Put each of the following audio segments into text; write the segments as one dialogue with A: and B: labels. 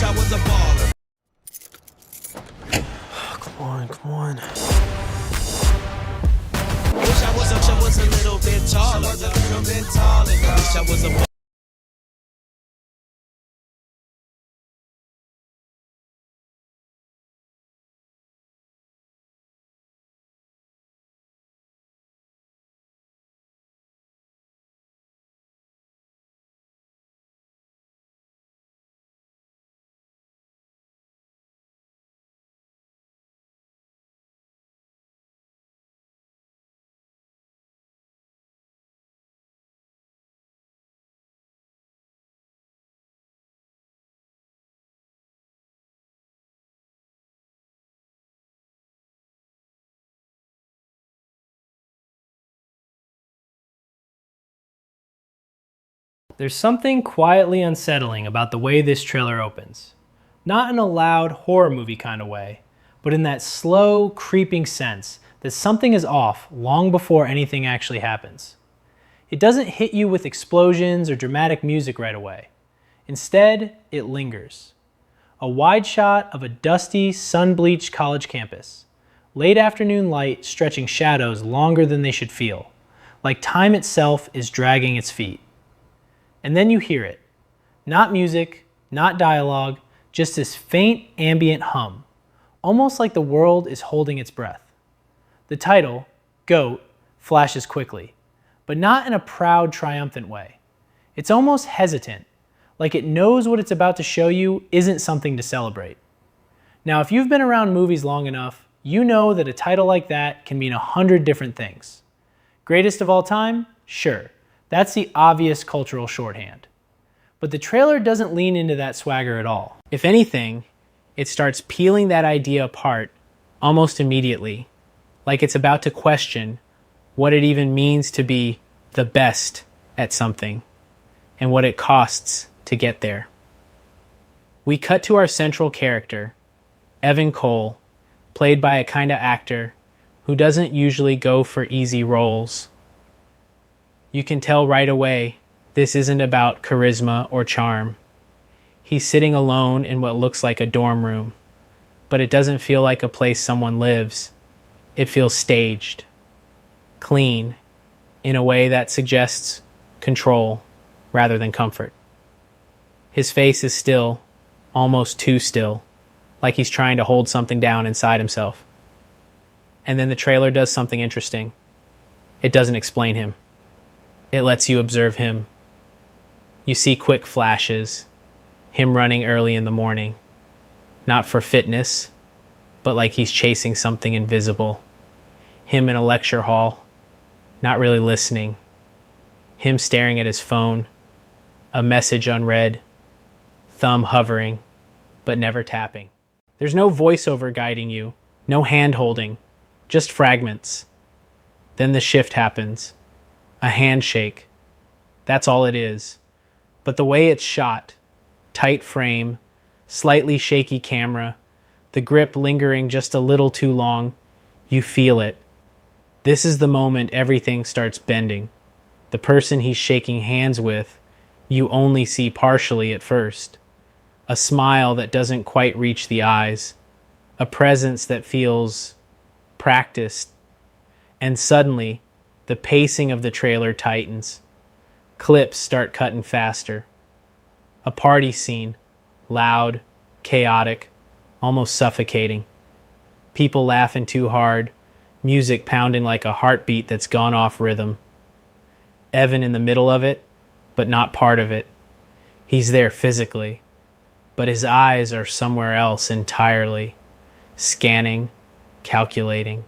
A: I was a baller.
B: Come on.
A: Wish I was a little bit taller. Wish I was a
C: There's something quietly unsettling about the way this trailer opens. Not in a loud horror movie kind of way, but in that slow, creeping sense that something is off long before anything actually happens. It doesn't hit you with explosions or dramatic music right away. Instead, it lingers. A wide shot of a dusty, sun-bleached college campus. Late afternoon light stretching shadows longer than they should feel, like time itself is dragging its feet. And then you hear it. Not music, not dialogue, just this faint ambient hum, almost like the world is holding its breath. The title, GOAT, flashes quickly, but not in a proud, triumphant way. It's almost hesitant, like it knows what it's about to show you isn't something to celebrate. Now, if you've been around movies long enough, you know that a title like that can mean 100 different things. Greatest of all time? Sure. That's the obvious cultural shorthand. But the trailer doesn't lean into that swagger at all. If anything, it starts peeling that idea apart almost immediately, like it's about to question what it even means to be the best at something and what it costs to get there. We cut to our central character, Evan Cole, played by a kind of actor who doesn't usually go for easy roles. You can tell right away this isn't about charisma or charm. He's sitting alone in what looks like a dorm room, but it doesn't feel like a place someone lives. It feels staged, clean, in a way that suggests control rather than comfort. His face is still, almost too still, like he's trying to hold something down inside himself. And then the trailer does something interesting. It doesn't explain him. It lets you observe him. You see quick flashes, him running early in the morning, not for fitness, but like he's chasing something invisible. Him in a lecture hall, not really listening. Him staring at his phone, a message unread, thumb hovering, but never tapping. There's no voiceover guiding you, no hand holding, just fragments. Then the shift happens. A handshake. That's all it is. But the way it's shot, tight frame, slightly shaky camera, the grip lingering just a little too long, you feel it. This is the moment everything starts bending. The person he's shaking hands with, you only see partially at first. A smile that doesn't quite reach the eyes. A presence that feels practiced. And suddenly, the pacing of the trailer tightens. Clips start cutting faster. A party scene, loud, chaotic, almost suffocating. People laughing too hard, music pounding like a heartbeat that's gone off rhythm. Evan in the middle of it, but not part of it. He's there physically, but his eyes are somewhere else entirely, scanning, calculating.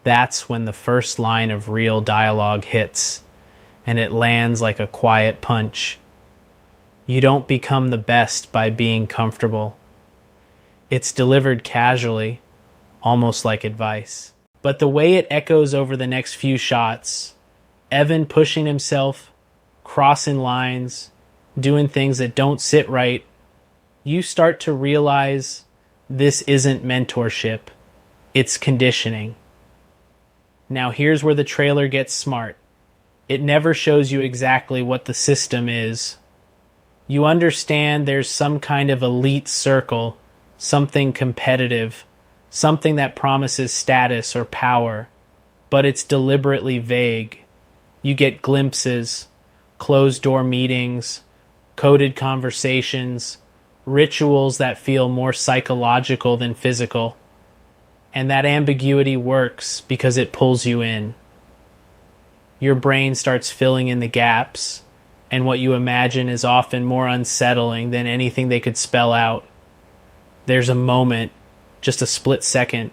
C: That's when the first line of real dialogue hits, and it lands like a quiet punch. You don't become the best by being comfortable. It's delivered casually, almost like advice. But the way it echoes over the next few shots, Evan pushing himself, crossing lines, doing things that don't sit right, you start to realize this isn't mentorship, it's conditioning. Now here's where the trailer gets smart. It never shows you exactly what the system is, You understand there's some kind of elite circle, something competitive, something that promises status or power, but it's deliberately vague. You get glimpses, closed-door meetings, coded conversations, rituals that feel more psychological than physical. And that ambiguity works because it pulls you in. Your brain starts filling in the gaps, and what you imagine is often more unsettling than anything they could spell out. There's a moment, just a split second,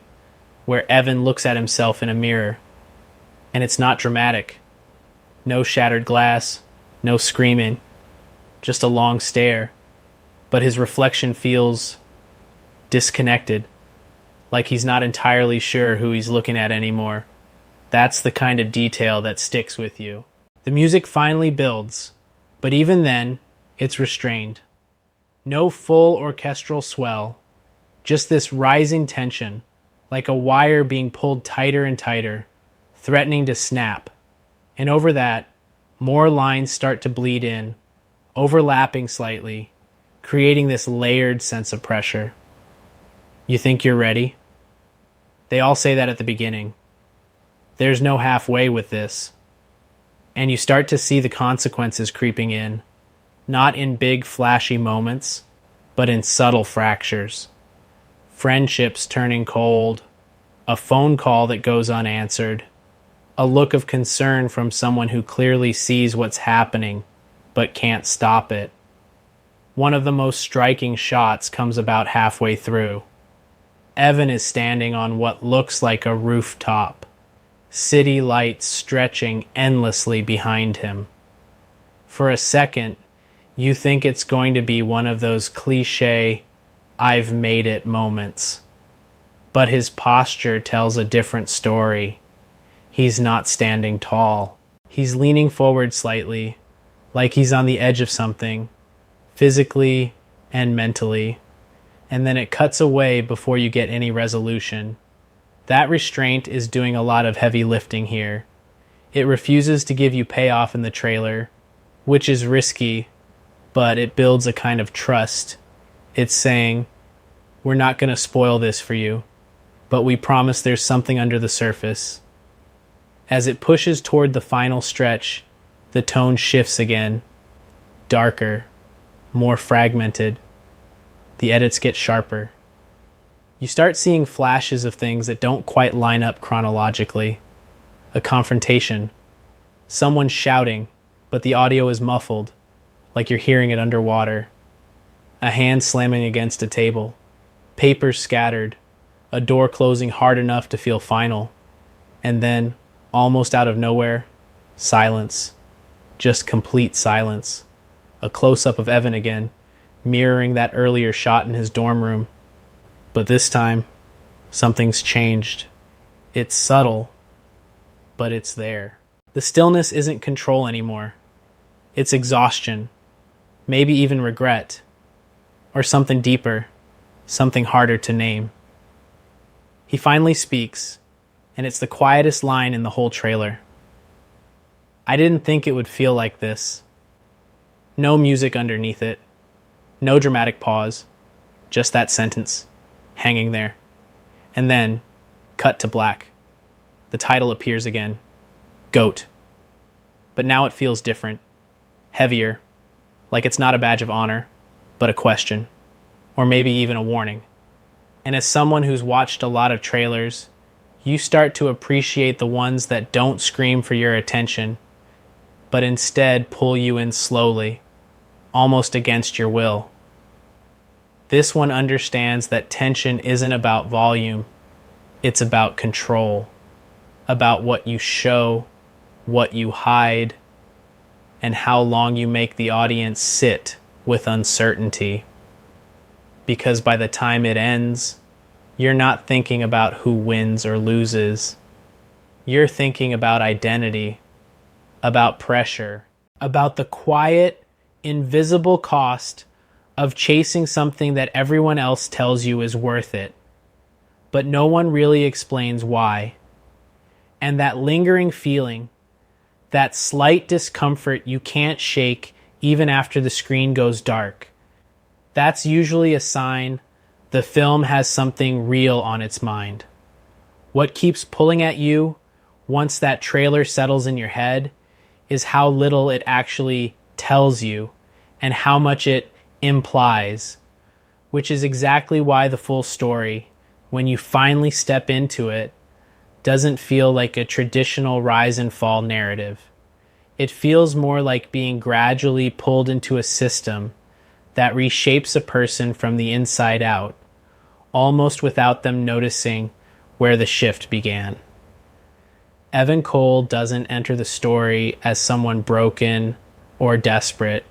C: where Evan looks at himself in a mirror. And it's not dramatic. No shattered glass, no screaming, just a long stare. But his reflection feels disconnected, like he's not entirely sure who he's looking at anymore. That's the kind of detail that sticks with you. The music finally builds, but even then, it's restrained. No full orchestral swell, just this rising tension, like a wire being pulled tighter and tighter, threatening to snap. And over that, more lines start to bleed in, overlapping slightly, creating this layered sense of pressure. You think you're ready? They all say that at the beginning. There's no halfway with this. And you start to see the consequences creeping in, not in big flashy moments, but in subtle fractures. Friendships turning cold, a phone call that goes unanswered, a look of concern from someone who clearly sees what's happening, but can't stop it. One of the most striking shots comes about halfway through. Evan is standing on what looks like a rooftop, city lights stretching endlessly behind him. For a second, you think it's going to be one of those cliché, "I've made it" moments. But his posture tells a different story. He's not standing tall. He's leaning forward slightly, like he's on the edge of something, physically and mentally. And then it cuts away before you get any resolution. That restraint is doing a lot of heavy lifting here. It refuses to give you payoff in the trailer, which is risky, but it builds a kind of trust. It's saying, we're not going to spoil this for you, but we promise there's something under the surface. As it pushes toward the final stretch, the tone shifts again, darker, more fragmented. The edits get sharper. You start seeing flashes of things that don't quite line up chronologically. A confrontation. Someone shouting, but the audio is muffled, like you're hearing it underwater. A hand slamming against a table. Papers scattered. A door closing hard enough to feel final. And then, almost out of nowhere, silence. Just complete silence. A close-up of Evan again, mirroring that earlier shot in his dorm room. But this time, something's changed. It's subtle, but it's there. The stillness isn't control anymore. It's exhaustion, maybe even regret, or something deeper, something harder to name. He finally speaks, and it's the quietest line in the whole trailer. I didn't think it would feel like this. No music underneath it. No dramatic pause. Just that sentence, hanging there. And then, cut to black. The title appears again. GOAT. But now it feels different. Heavier. Like it's not a badge of honor, but a question. Or maybe even a warning. And as someone who's watched a lot of trailers, you start to appreciate the ones that don't scream for your attention, but instead pull you in slowly, almost against your will. This one understands that tension isn't about volume, it's about control, about what you show, what you hide, and how long you make the audience sit with uncertainty. Because by the time it ends, you're not thinking about who wins or loses. You're thinking about identity, about pressure, about the quiet, invisible cost of chasing something that everyone else tells you is worth it, but no one really explains why. And that lingering feeling, that slight discomfort you can't shake even after the screen goes dark. That's usually a sign the film has something real on its mind. What keeps pulling at you once that trailer settles in your head is how little it actually tells you and how much it implies, which is exactly why the full story, when you finally step into it, doesn't feel like a traditional rise and fall narrative. It feels more like being gradually pulled into a system that reshapes a person from the inside out, almost without them noticing where the shift began. Evan Cole doesn't enter the story as someone broken or desperate.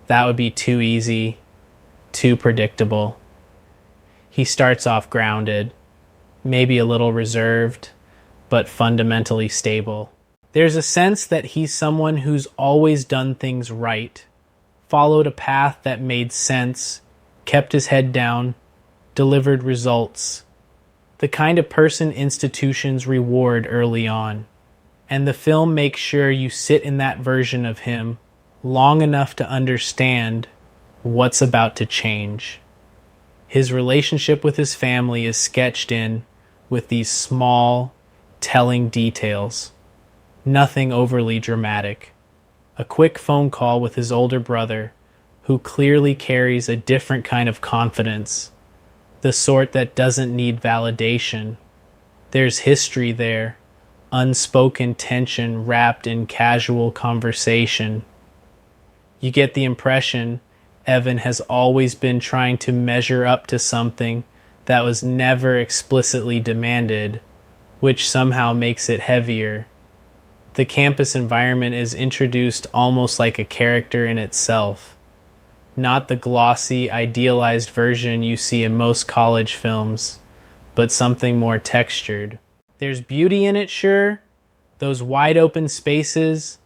C: That would be too easy, too predictable. He starts off grounded, maybe a little reserved, but fundamentally stable. There's a sense that he's someone who's always done things right, followed a path that made sense, kept his head down, delivered results. The kind of person institutions reward early on. And the film makes sure you sit in that version of him long enough to understand what's about to change. His relationship with his family is sketched in with these small, telling details. Nothing overly dramatic. A quick phone call with his older brother, who clearly carries a different kind of confidence, the sort that doesn't need validation. There's history there, unspoken tension wrapped in casual conversation. You get the impression Evan has always been trying to measure up to something that was never explicitly demanded, which somehow makes it heavier. The campus environment is introduced almost like a character in itself, not the glossy, idealized version you see in most college films, but something more textured. There's beauty in it, sure, those wide open spaces,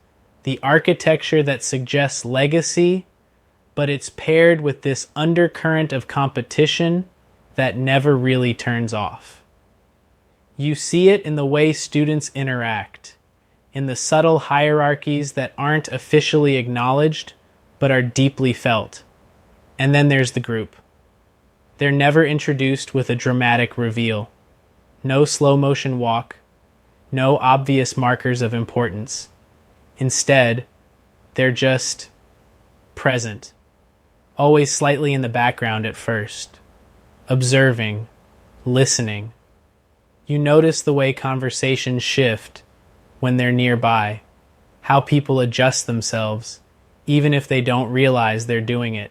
C: the architecture that suggests legacy, but it's paired with this undercurrent of competition that never really turns off. You see it in the way students interact, in the subtle hierarchies that aren't officially acknowledged, but are deeply felt. And then there's the group. They're never introduced with a dramatic reveal. No slow motion walk, no obvious markers of importance. Instead, they're just present, always slightly in the background at first, observing, listening. You notice the way conversations shift when they're nearby, how people adjust themselves, even if they don't realize they're doing it.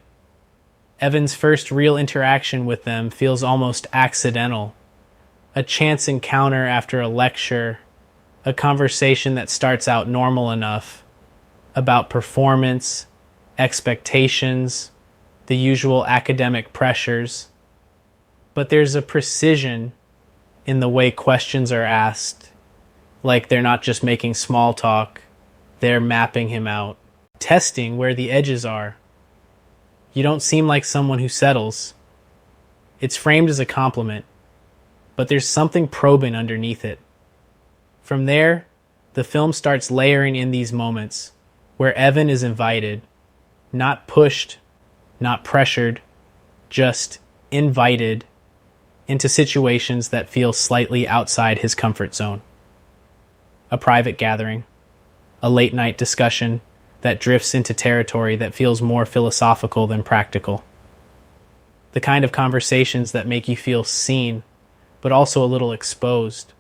C: Evan's first real interaction with them feels almost accidental. A chance encounter after a lecture, a conversation that starts out normal enough, about performance, expectations, the usual academic pressures. But there's a precision in the way questions are asked, like they're not just making small talk, they're mapping him out, testing where the edges are. You don't seem like someone who settles. It's framed as a compliment, but there's something probing underneath it. From there, the film starts layering in these moments where Evan is invited, not pushed, not pressured, just invited into situations that feel slightly outside his comfort zone. A private gathering, a late night discussion that drifts into territory that feels more philosophical than practical. The kind of conversations that make you feel seen, but also a little exposed.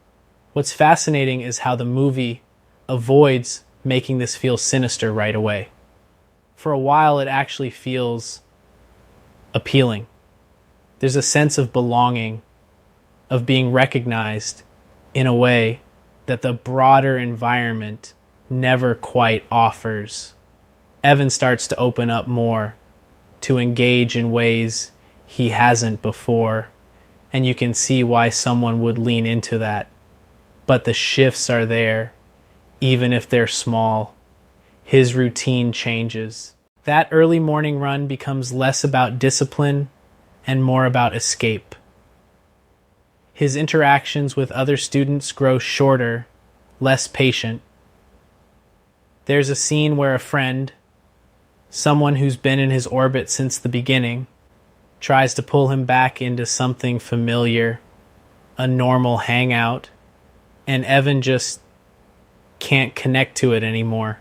C: What's fascinating is how the movie avoids making this feel sinister right away. For a while, it actually feels appealing. There's a sense of belonging, of being recognized in a way that the broader environment never quite offers. Evan starts to open up more, to engage in ways he hasn't before, and you can see why someone would lean into that. But the shifts are there, even if they're small. His routine changes. That early morning run becomes less about discipline and more about escape. His interactions with other students grow shorter, less patient. There's a scene where a friend, Someone who's been in his orbit since the beginning tries to pull him back into something familiar, a normal hangout, and Evan just can't connect to it anymore.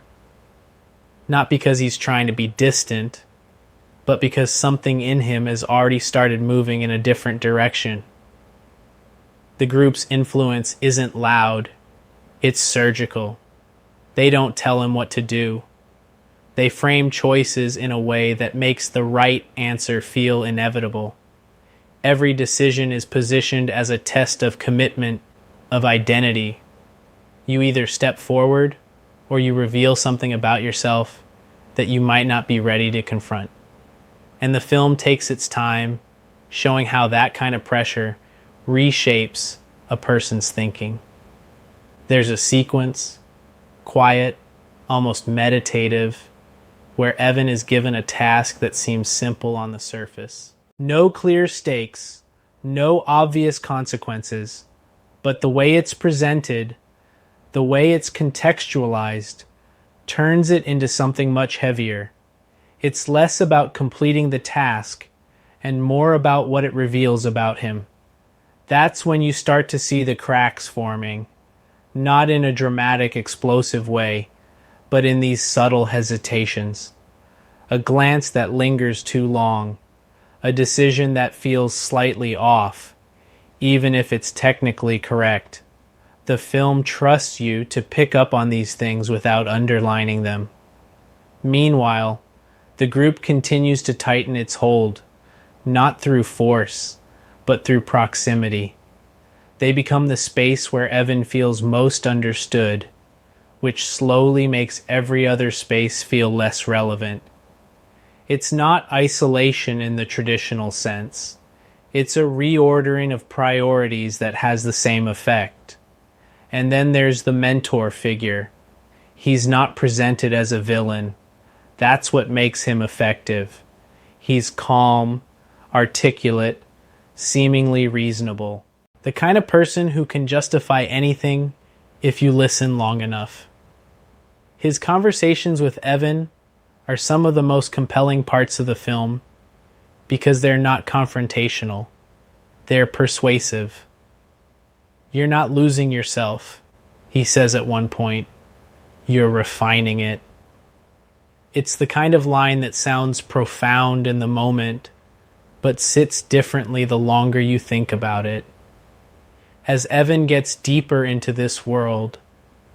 C: Not because he's trying to be distant, but because something in him has already started moving in a different direction. The group's influence isn't loud, it's surgical. They don't tell him what to do. They frame choices in a way that makes the right answer feel inevitable. Every decision is positioned as a test of commitment, of identity. You either step forward or you reveal something about yourself that you might not be ready to confront. And the film takes its time, showing how that kind of pressure reshapes a person's thinking. There's a sequence, quiet, almost meditative, where Evan is given a task that seems simple on the surface. No clear stakes, no obvious consequences, but the way it's presented, the way it's contextualized, turns it into something much heavier. It's less about completing the task and more about what it reveals about him. That's when you start to see the cracks forming, not in a dramatic, explosive way, but in these subtle hesitations. A glance that lingers too long, a decision that feels slightly off, even if it's technically correct. The film trusts you to pick up on these things without underlining them. Meanwhile, the group continues to tighten its hold, not through force, but through proximity. They become the space where Evan feels most understood, which slowly makes every other space feel less relevant. It's not isolation in the traditional sense. It's a reordering of priorities that has the same effect. And then there's the mentor figure. He's not presented as a villain. That's what makes him effective. He's calm, articulate, seemingly reasonable. The kind of person who can justify anything if you listen long enough. His conversations with Evan are some of the most compelling parts of the film because they're not confrontational. They're persuasive. "You're not losing yourself," he says at one point. "You're refining it." It's the kind of line that sounds profound in the moment, but sits differently the longer you think about it. As Evan gets deeper into this world,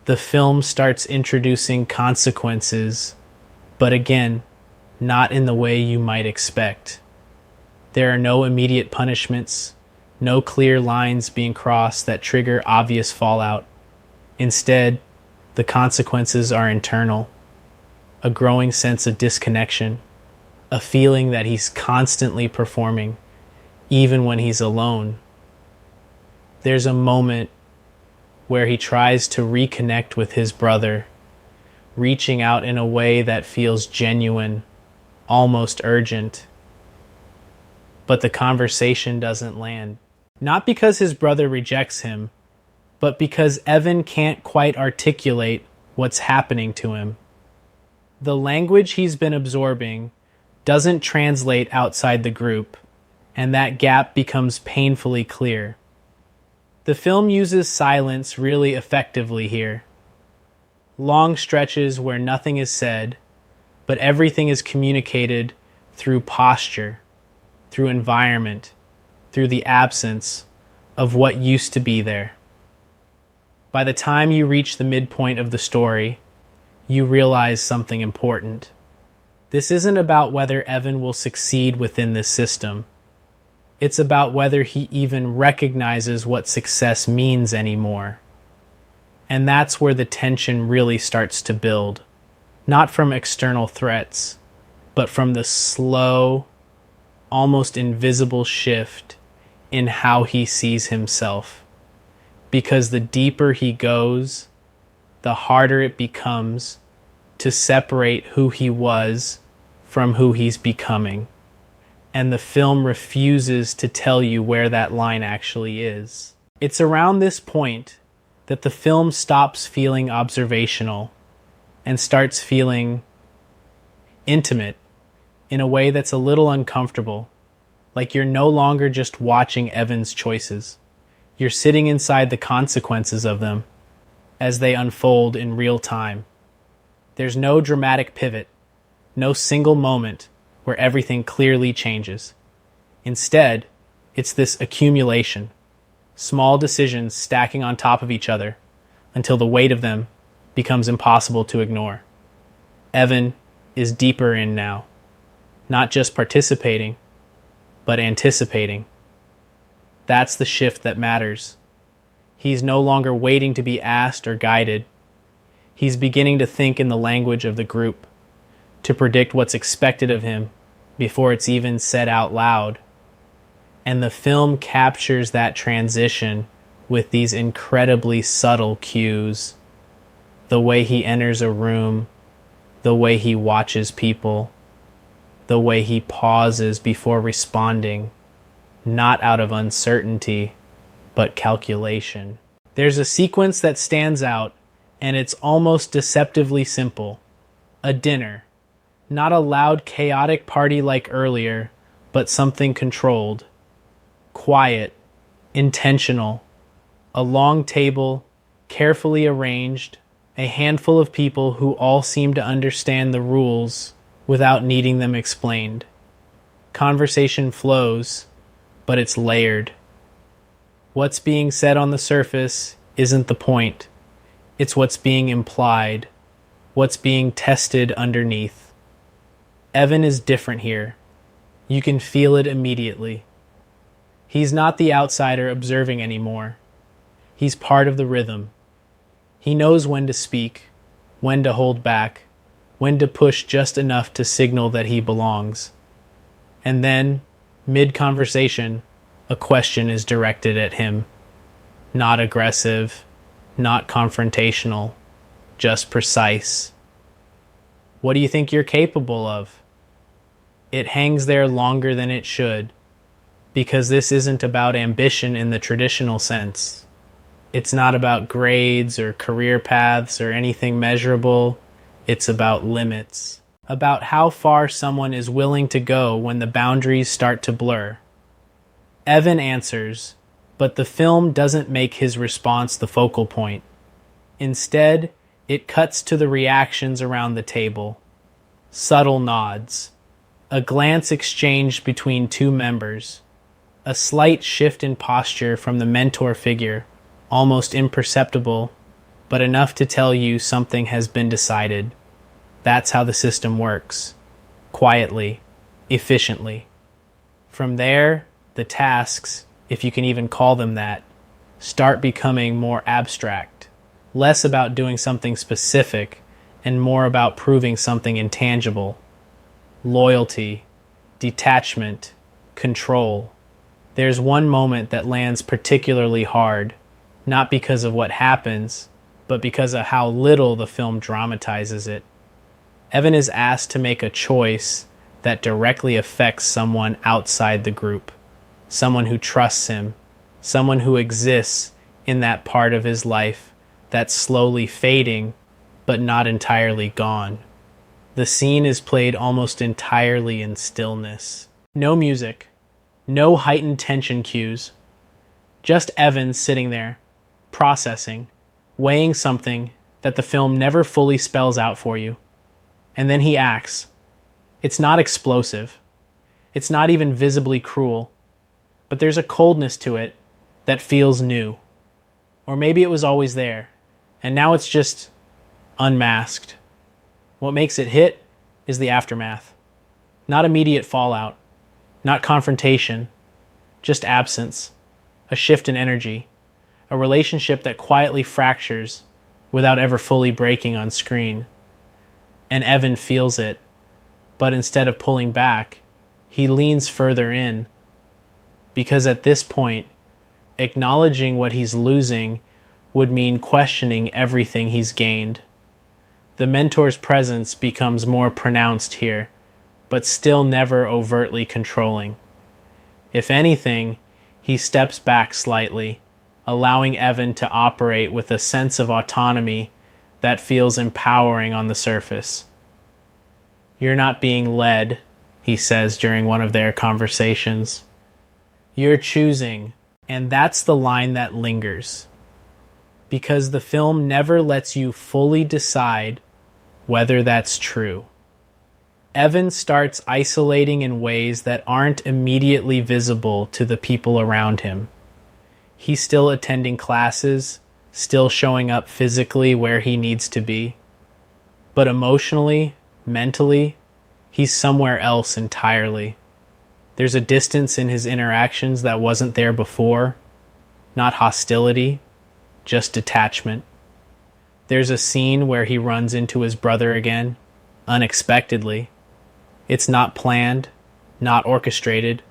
C: the film starts introducing consequences, but again, not in the way you might expect. There are no immediate punishments, no clear lines being crossed that trigger obvious fallout. Instead, the consequences are internal. A growing sense of disconnection, a feeling that he's constantly performing, even when he's alone. There's a moment where he tries to reconnect with his brother, reaching out in a way that feels genuine, almost urgent. But the conversation doesn't land. Not because his brother rejects him, but because Evan can't quite articulate what's happening to him. The language he's been absorbing doesn't translate outside the group, and that gap becomes painfully clear. The film uses silence really effectively here. Long stretches where nothing is said, but everything is communicated through posture, through environment, through the absence of what used to be there. By the time you reach the midpoint of the story, you realize something important. This isn't about whether Evan will succeed within this system. It's about whether he even recognizes what success means anymore. And that's where the tension really starts to build. Not from external threats, but from the slow, almost invisible shift in how he sees himself. Because the deeper he goes, the harder it becomes to separate who he was from who he's becoming. And the film refuses to tell you where that line actually is. It's around this point that the film stops feeling observational and starts feeling intimate, in a way that's a little uncomfortable, like you're no longer just watching Evan's choices. You're sitting inside the consequences of them as they unfold in real time. There's no dramatic pivot, no single moment where everything clearly changes. Instead, it's this accumulation, small decisions stacking on top of each other until the weight of them becomes impossible to ignore. Evan is deeper in now, not just participating, but anticipating. That's the shift that matters. He's no longer waiting to be asked or guided. He's beginning to think in the language of the group, to predict what's expected of him before it's even said out loud. And the film captures that transition with these incredibly subtle cues. The way he enters a room, the way he watches people, the way he pauses before responding, not out of uncertainty, but calculation. There's a sequence that stands out, and it's almost deceptively simple. A dinner. Not a loud, chaotic party like earlier, but something controlled. Quiet. Intentional. A long table, carefully arranged. A handful of people who all seem to understand the rules without needing them explained. Conversation flows, but it's layered. What's being said on the surface isn't the point. It's what's being implied, what's being tested underneath. Evan is different here. You can feel it immediately. He's not the outsider observing anymore. He's part of the rhythm. He knows when to speak, when to hold back, when to push just enough to signal that he belongs. And then, mid-conversation, a question is directed at him. Not aggressive, not confrontational, just precise. What do you think you're capable of? It hangs there longer than it should, because this isn't about ambition in the traditional sense. It's not about grades or career paths or anything measurable. It's about limits, about how far someone is willing to go when the boundaries start to blur. Evan answers, but the film doesn't make his response the focal point. Instead, it cuts to the reactions around the table. Subtle nods, a glance exchanged between two members, a slight shift in posture from the mentor figure, almost imperceptible, but enough to tell you something has been decided. That's how the system works. Quietly, efficiently. From there, the tasks, if you can even call them that, start becoming more abstract, less about doing something specific and more about proving something intangible. Loyalty, detachment, control. There's one moment that lands particularly hard, not because of what happens, but because of how little the film dramatizes it. Evan is asked to make a choice that directly affects someone outside the group, someone who trusts him, someone who exists in that part of his life that's slowly fading, but not entirely gone. The scene is played almost entirely in stillness. No music, no heightened tension cues, just Evan sitting there, processing, weighing something that the film never fully spells out for you. And then he acts. It's not explosive. It's not even visibly cruel. But there's a coldness to it that feels new. Or maybe it was always there, and now it's just unmasked. What makes it hit is the aftermath. Not immediate fallout, not confrontation, just absence, a shift in energy, a relationship that quietly fractures without ever fully breaking on screen. And Evan feels it, but instead of pulling back, he leans further in. Because at this point, acknowledging what he's losing would mean questioning everything he's gained. The mentor's presence becomes more pronounced here, but still never overtly controlling. If anything, he steps back slightly, allowing Evan to operate with a sense of autonomy that feels empowering on the surface. You're not being led, he says during one of their conversations. You're choosing, and that's the line that lingers. Because the film never lets you fully decide whether that's true. Evan starts isolating in ways that aren't immediately visible to the people around him. He's still attending classes, still showing up physically where he needs to be. But emotionally, mentally, he's somewhere else entirely. There's a distance in his interactions that wasn't there before. Not hostility, just detachment. There's a scene where he runs into his brother again, unexpectedly. It's not planned, not orchestrated,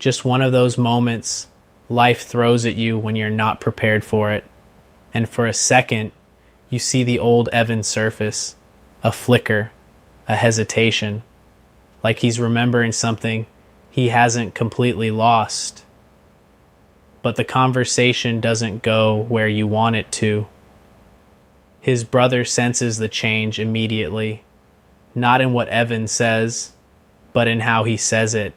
C: just one of those moments life throws at you when you're not prepared for it. And for a second, you see the old Evan surface, a flicker, a hesitation, like he's remembering something he hasn't completely lost. But the conversation doesn't go where you want it to. His brother senses the change immediately, not in what Evan says, but in how he says it.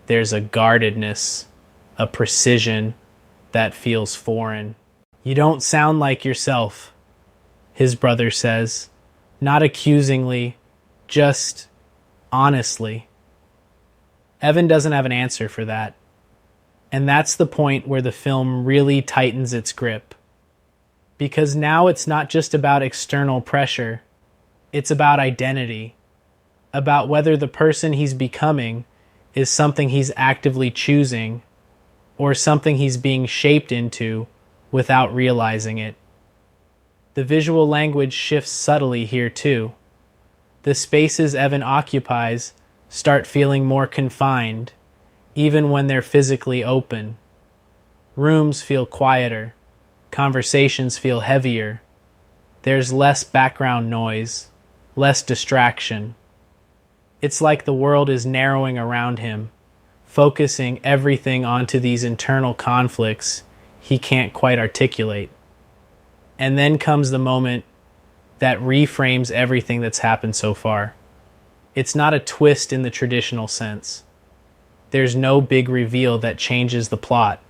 C: There's a guardedness, a precision that feels foreign. You don't sound like yourself, his brother says, not accusingly, just honestly. Evan doesn't have an answer for that. And that's the point where the film really tightens its grip. Because now it's not just about external pressure, it's about identity, about whether the person he's becoming is something he's actively choosing or something he's being shaped into without realizing it. The visual language shifts subtly here too. The spaces Evan occupies start feeling more confined, even when they're physically open. Rooms feel quieter. Conversations feel heavier. There's less background noise, less distraction. It's like the world is narrowing around him, focusing everything onto these internal conflicts he can't quite articulate. And then comes the moment that reframes everything that's happened so far. It's not a twist in the traditional sense. There's no big reveal that changes the plot.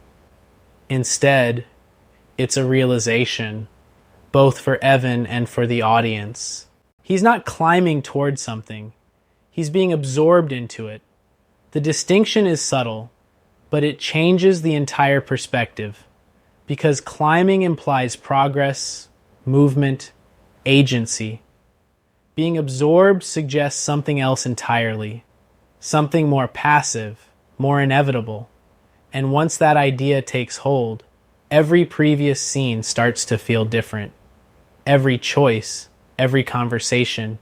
C: Instead, it's a realization, both for Evan and for the audience. He's not climbing towards something. He's being absorbed into it. The distinction is subtle, but it changes the entire perspective, because climbing implies progress, movement, agency. Being absorbed suggests something else entirely, something more passive, more inevitable. And once that idea takes hold, every previous scene starts to feel different. Every choice, every conversation,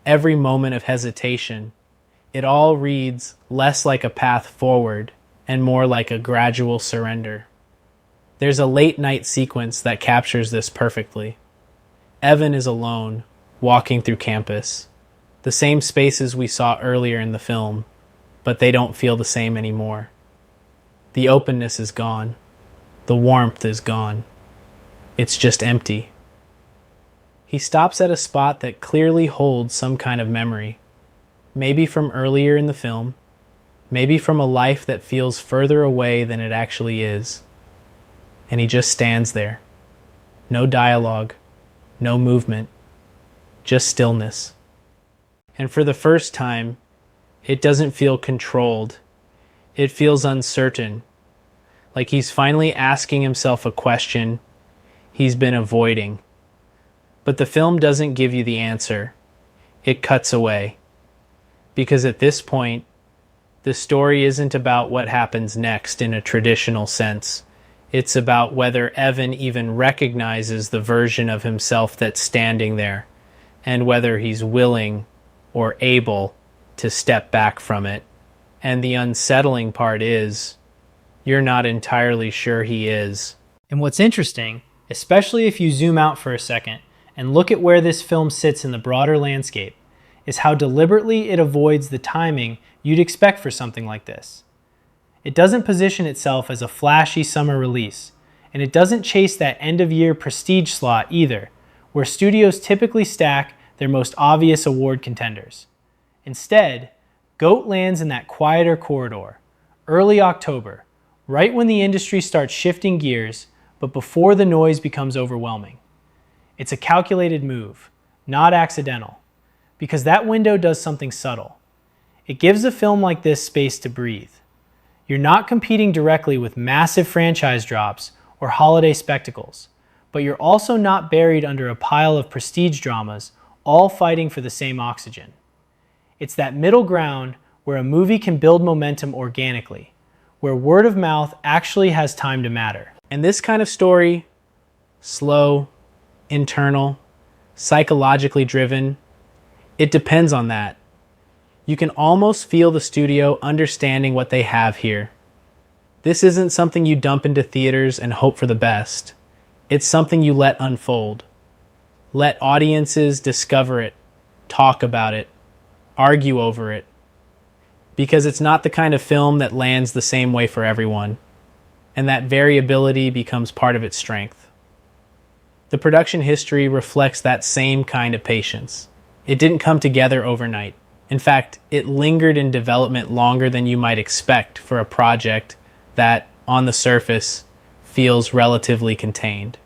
C: every moment of hesitation, it all reads less like a path forward and more like a gradual surrender. There's a late night sequence that captures this perfectly. Evan is alone, walking through campus. The same spaces we saw earlier in the film, but they don't feel the same anymore. The openness is gone. The warmth is gone. It's just empty. He stops at a spot that clearly holds some kind of memory. Maybe from earlier in the film, maybe from a life that feels further away than it actually is. And he just stands there. No dialogue, no movement, just stillness. And for the first time, it doesn't feel controlled. It feels uncertain, like he's finally asking himself a question he's been avoiding. But the film doesn't give you the answer. It cuts away. Because at this point, the story isn't about what happens next in a traditional sense. It's about whether Evan even recognizes the version of himself that's standing there, and whether he's willing or able to step back from it. And the unsettling part is, you're not entirely sure he is. And what's interesting, especially if you zoom out for a second and look at where this film sits in the broader landscape, is how deliberately it avoids the timing you'd expect for something like this. It doesn't position itself as a flashy summer release, and it doesn't chase that end-of-year prestige slot either, where studios typically stack their most obvious award contenders. Instead, GOAT lands in that quieter corridor, early October, right when the industry starts shifting gears, but before the noise becomes overwhelming. It's a calculated move, not accidental, because that window does something subtle. It gives a film like this space to breathe. You're not competing directly with massive franchise drops or holiday spectacles, but you're also not buried under a pile of prestige dramas, all fighting for the same oxygen. It's that middle ground where a movie can build momentum organically, where word of mouth actually has time to matter. And this kind of story, slow, internal, psychologically driven, it depends on that. You can almost feel the studio understanding what they have here. This isn't something you dump into theaters and hope for the best. It's something you let unfold. Let audiences discover it, talk about it, argue over it. Because it's not the kind of film that lands the same way for everyone, and that variability becomes part of its strength. The production history reflects that same kind of patience. It didn't come together overnight. In fact, it lingered in development longer than you might expect for a project that, on the surface, feels relatively contained.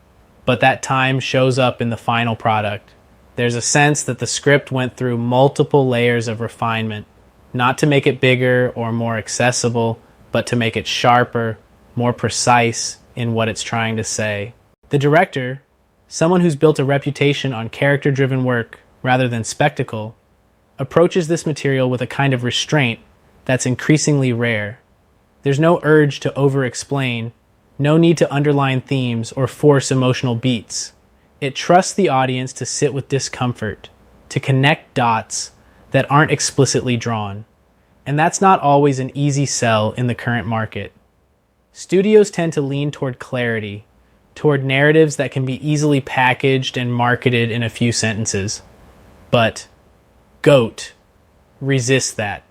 C: But that time shows up in the final product. There's a sense that the script went through multiple layers of refinement, not to make it bigger or more accessible, but to make it sharper, more precise in what it's trying to say. The director, someone who's built a reputation on character-driven work rather than spectacle, approaches this material with a kind of restraint that's increasingly rare. There's no urge to over-explain, no need to underline themes or force emotional beats. It trusts the audience to sit with discomfort, to connect dots that aren't explicitly drawn. And that's not always an easy sell in the current market. Studios tend to lean toward clarity, toward narratives that can be easily packaged and marketed in a few sentences. But GOAT resists that.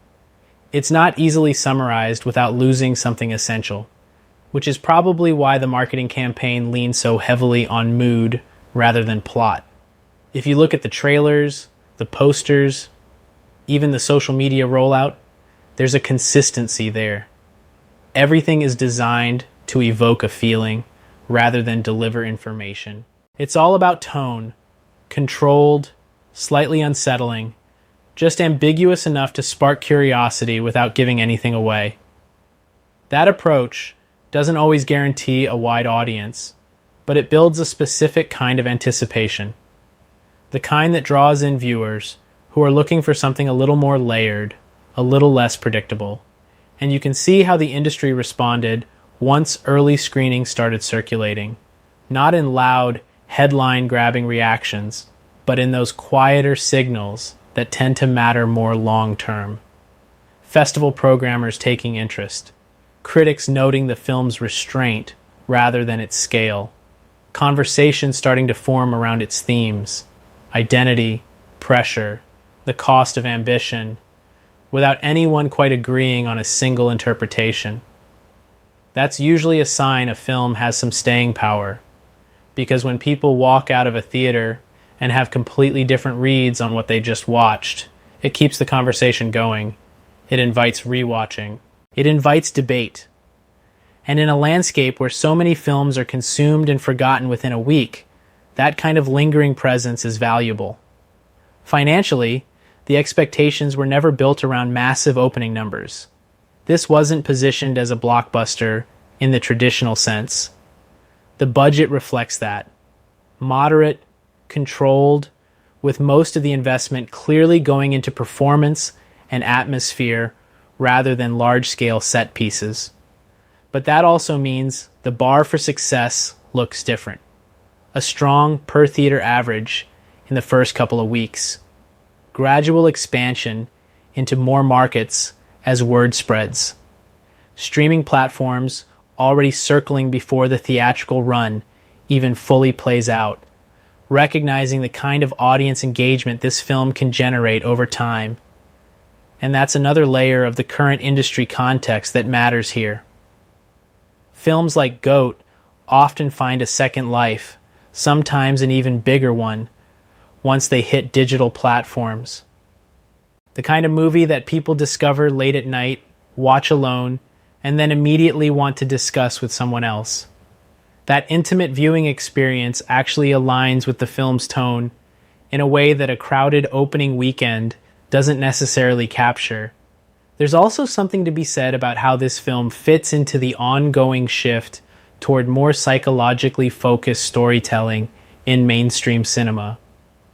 C: It's not easily summarized without losing something essential, which is probably why the marketing campaign leans so heavily on mood rather than plot. If you look at the trailers, the posters, even the social media rollout, there's a consistency there. Everything is designed to evoke a feeling rather than deliver information. It's all about tone, controlled, slightly unsettling, just ambiguous enough to spark curiosity without giving anything away. That approach doesn't always guarantee a wide audience, but it builds a specific kind of anticipation. The kind that draws in viewers who are looking for something a little more layered, a little less predictable. And you can see how the industry responded once early screenings started circulating, not in loud, headline-grabbing reactions, but in those quieter signals that tend to matter more long-term. Festival programmers taking interest, critics noting the film's restraint rather than its scale, conversations starting to form around its themes, identity, pressure, the cost of ambition, without anyone quite agreeing on a single interpretation. That's usually a sign a film has some staying power, because when people walk out of a theater and have completely different reads on what they just watched, it keeps the conversation going. It invites rewatching. It invites debate. And in a landscape where so many films are consumed and forgotten within a week, that kind of lingering presence is valuable. Financially, the expectations were never built around massive opening numbers. This wasn't positioned as a blockbuster in the traditional sense. The budget reflects that. Moderate, controlled, with most of the investment clearly going into performance and atmosphere rather than large-scale set pieces. But that also means the bar for success looks different. A strong per-theater average in the first couple of weeks. Gradual expansion into more markets as word spreads. Streaming platforms already circling before the theatrical run even fully plays out, recognizing the kind of audience engagement this film can generate over time. And that's another layer of the current industry context that matters here. Films like GOAT often find a second life, sometimes an even bigger one, once they hit digital platforms. The kind of movie that people discover late at night, watch alone, and then immediately want to discuss with someone else. That intimate viewing experience actually aligns with the film's tone in a way that a crowded opening weekend doesn't necessarily capture. There's also something to be said about how this film fits into the ongoing shift toward more psychologically focused storytelling in mainstream cinema.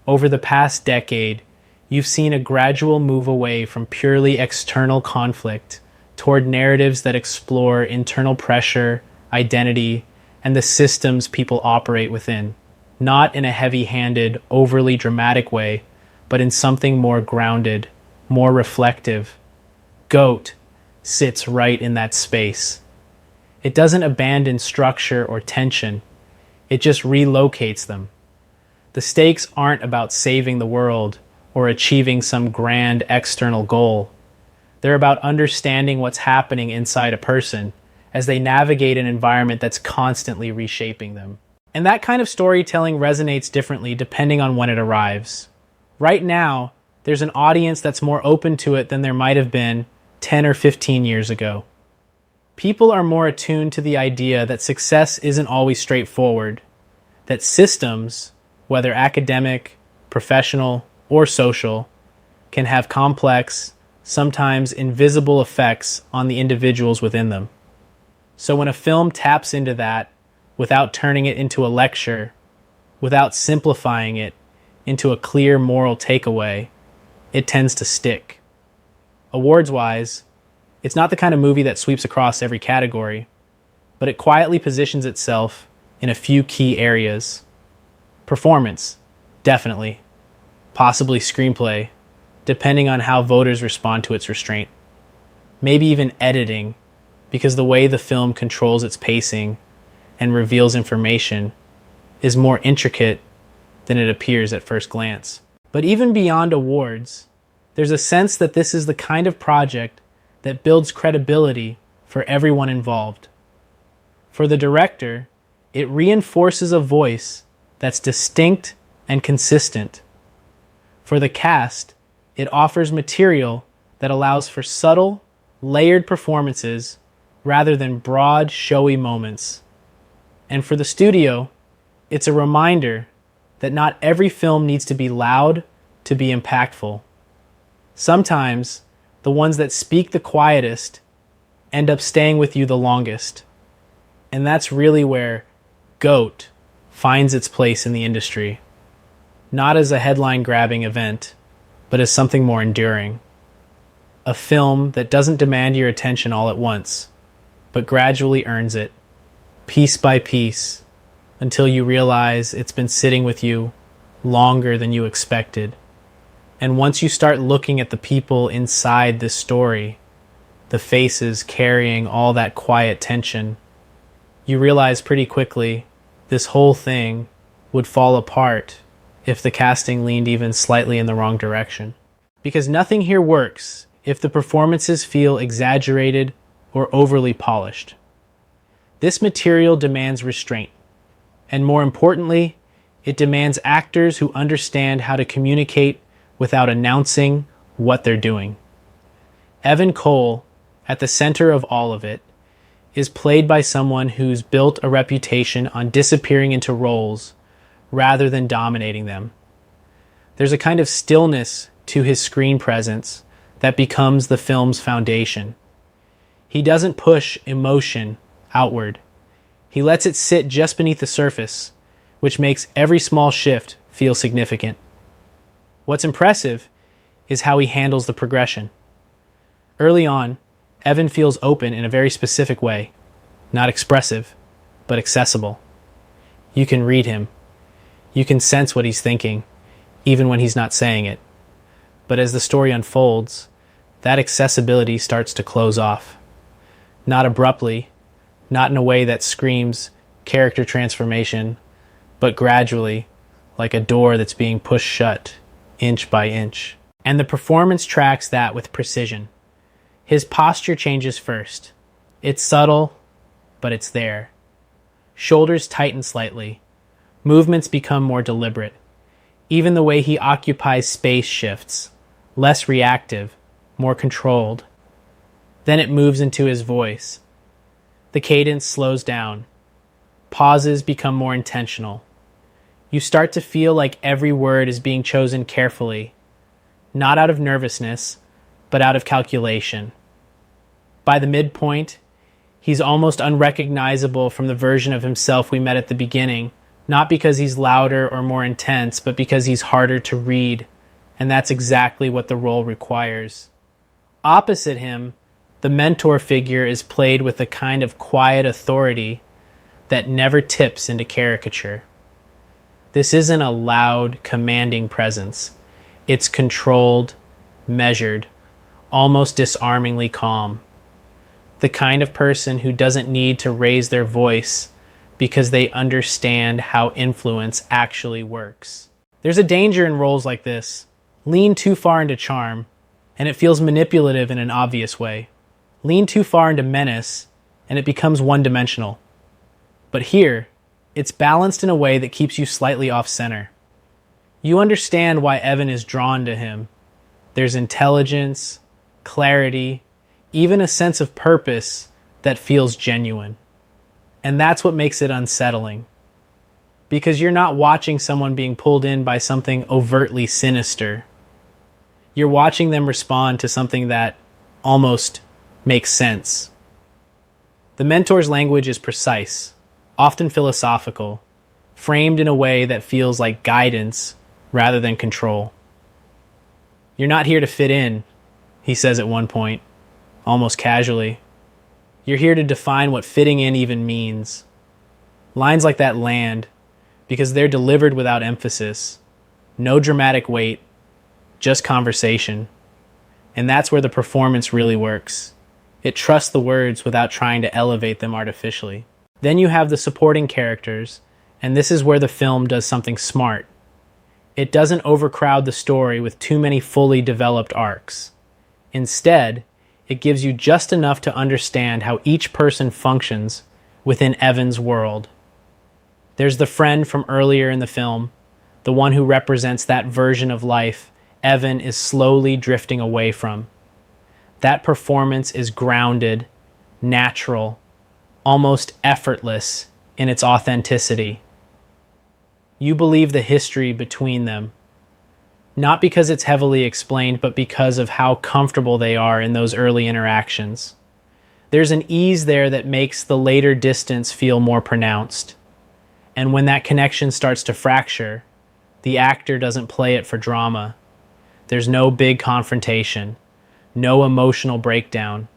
C: Over the past decade, you've seen a gradual move away from purely external conflict toward narratives that explore internal pressure, identity, and the systems people operate within, not in a heavy-handed, overly dramatic way, but in something more grounded, more reflective. Goat sits right in that space. It doesn't abandon structure or tension, it just relocates them. The stakes aren't about saving the world or achieving some grand external goal. They're about understanding what's happening inside a person as they navigate an environment that's constantly reshaping them. And that kind of storytelling resonates differently depending on when it arrives. Right now, there's an audience that's more open to it than there might have been 10 or 15 years ago. People are more attuned to the idea that success isn't always straightforward, that systems, whether academic, professional, or social, can have complex, sometimes invisible effects on the individuals within them. So when a film taps into that, without turning it into a lecture, without simplifying it into a clear moral takeaway, it tends to stick. Awards-wise, it's not the kind of movie that sweeps across every category, but it quietly positions itself in a few key areas. Performance, definitely. Possibly screenplay, depending on how voters respond to its restraint. Maybe even editing, because the way the film controls its pacing and reveals information is more intricate than it appears at first glance. But even beyond awards, there's a sense that this is the kind of project that builds credibility for everyone involved. For the director, it reinforces a voice that's distinct and consistent. For the cast, it offers material that allows for subtle, layered performances rather than broad, showy moments. And for the studio, it's a reminder that not every film needs to be loud to be impactful. Sometimes, the ones that speak the quietest end up staying with you the longest. And that's really where GOAT finds its place in the industry. Not as a headline-grabbing event, but as something more enduring. A film that doesn't demand your attention all at once, but gradually earns it, piece by piece, until you realize it's been sitting with you longer than you expected. And once you start looking at the people inside this story, the faces carrying all that quiet tension, you realize pretty quickly this whole thing would fall apart if the casting leaned even slightly in the wrong direction. Because nothing here works if the performances feel exaggerated or overly polished. This material demands restraint, and more importantly, it demands actors who understand how to communicate without announcing what they're doing. Evan Cole, at the center of all of it, is played by someone who's built a reputation on disappearing into roles rather than dominating them. There's a kind of stillness to his screen presence that becomes the film's foundation. He doesn't push emotion outward. He lets it sit just beneath the surface, which makes every small shift feel significant. What's impressive is how he handles the progression. Early on, Evan feels open in a very specific way, not expressive, but accessible. You can read him. You can sense what he's thinking, even when he's not saying it. But as the story unfolds, that accessibility starts to close off. Not abruptly, not in a way that screams character transformation, but gradually, like a door that's being pushed shut, inch by inch. And the performance tracks that with precision. His posture changes first. It's subtle, but it's there. Shoulders tighten slightly. Movements become more deliberate. Even the way he occupies space shifts, less reactive, more controlled. Then it moves into his voice. The cadence slows down. Pauses become more intentional. You start to feel like every word is being chosen carefully, not out of nervousness, but out of calculation. By the midpoint, he's almost unrecognizable from the version of himself we met at the beginning, not because he's louder or more intense, but because he's harder to read, and that's exactly what the role requires. Opposite him, the mentor figure is played with a kind of quiet authority that never tips into caricature. This isn't a loud, commanding presence. It's controlled, measured, almost disarmingly calm. The kind of person who doesn't need to raise their voice because they understand how influence actually works. There's a danger in roles like this. Lean too far into charm, and it feels manipulative in an obvious way. Lean too far into menace, and it becomes one-dimensional. But here, it's balanced in a way that keeps you slightly off-center. You understand why Evan is drawn to him. There's intelligence, clarity, even a sense of purpose that feels genuine. And that's what makes it unsettling. Because you're not watching someone being pulled in by something overtly sinister. You're watching them respond to something that almost makes sense. The mentor's language is precise, often philosophical, framed in a way that feels like guidance rather than control. "You're not here to fit in," he says at one point, almost casually. "You're here to define what fitting in even means." Lines like that land because they're delivered without emphasis. No dramatic weight, just conversation. And that's where the performance really works. It trusts the words without trying to elevate them artificially. Then you have the supporting characters, and this is where the film does something smart. It doesn't overcrowd the story with too many fully developed arcs. Instead, it gives you just enough to understand how each person functions within Evan's world. There's the friend from earlier in the film, the one who represents that version of life Evan is slowly drifting away from. That performance is grounded, natural, almost effortless in its authenticity. You believe the history between them, not because it's heavily explained, but because of how comfortable they are in those early interactions. There's an ease there that makes the later distance feel more pronounced. And when that connection starts to fracture, the actor doesn't play it for drama. There's no big confrontation, no emotional breakdown,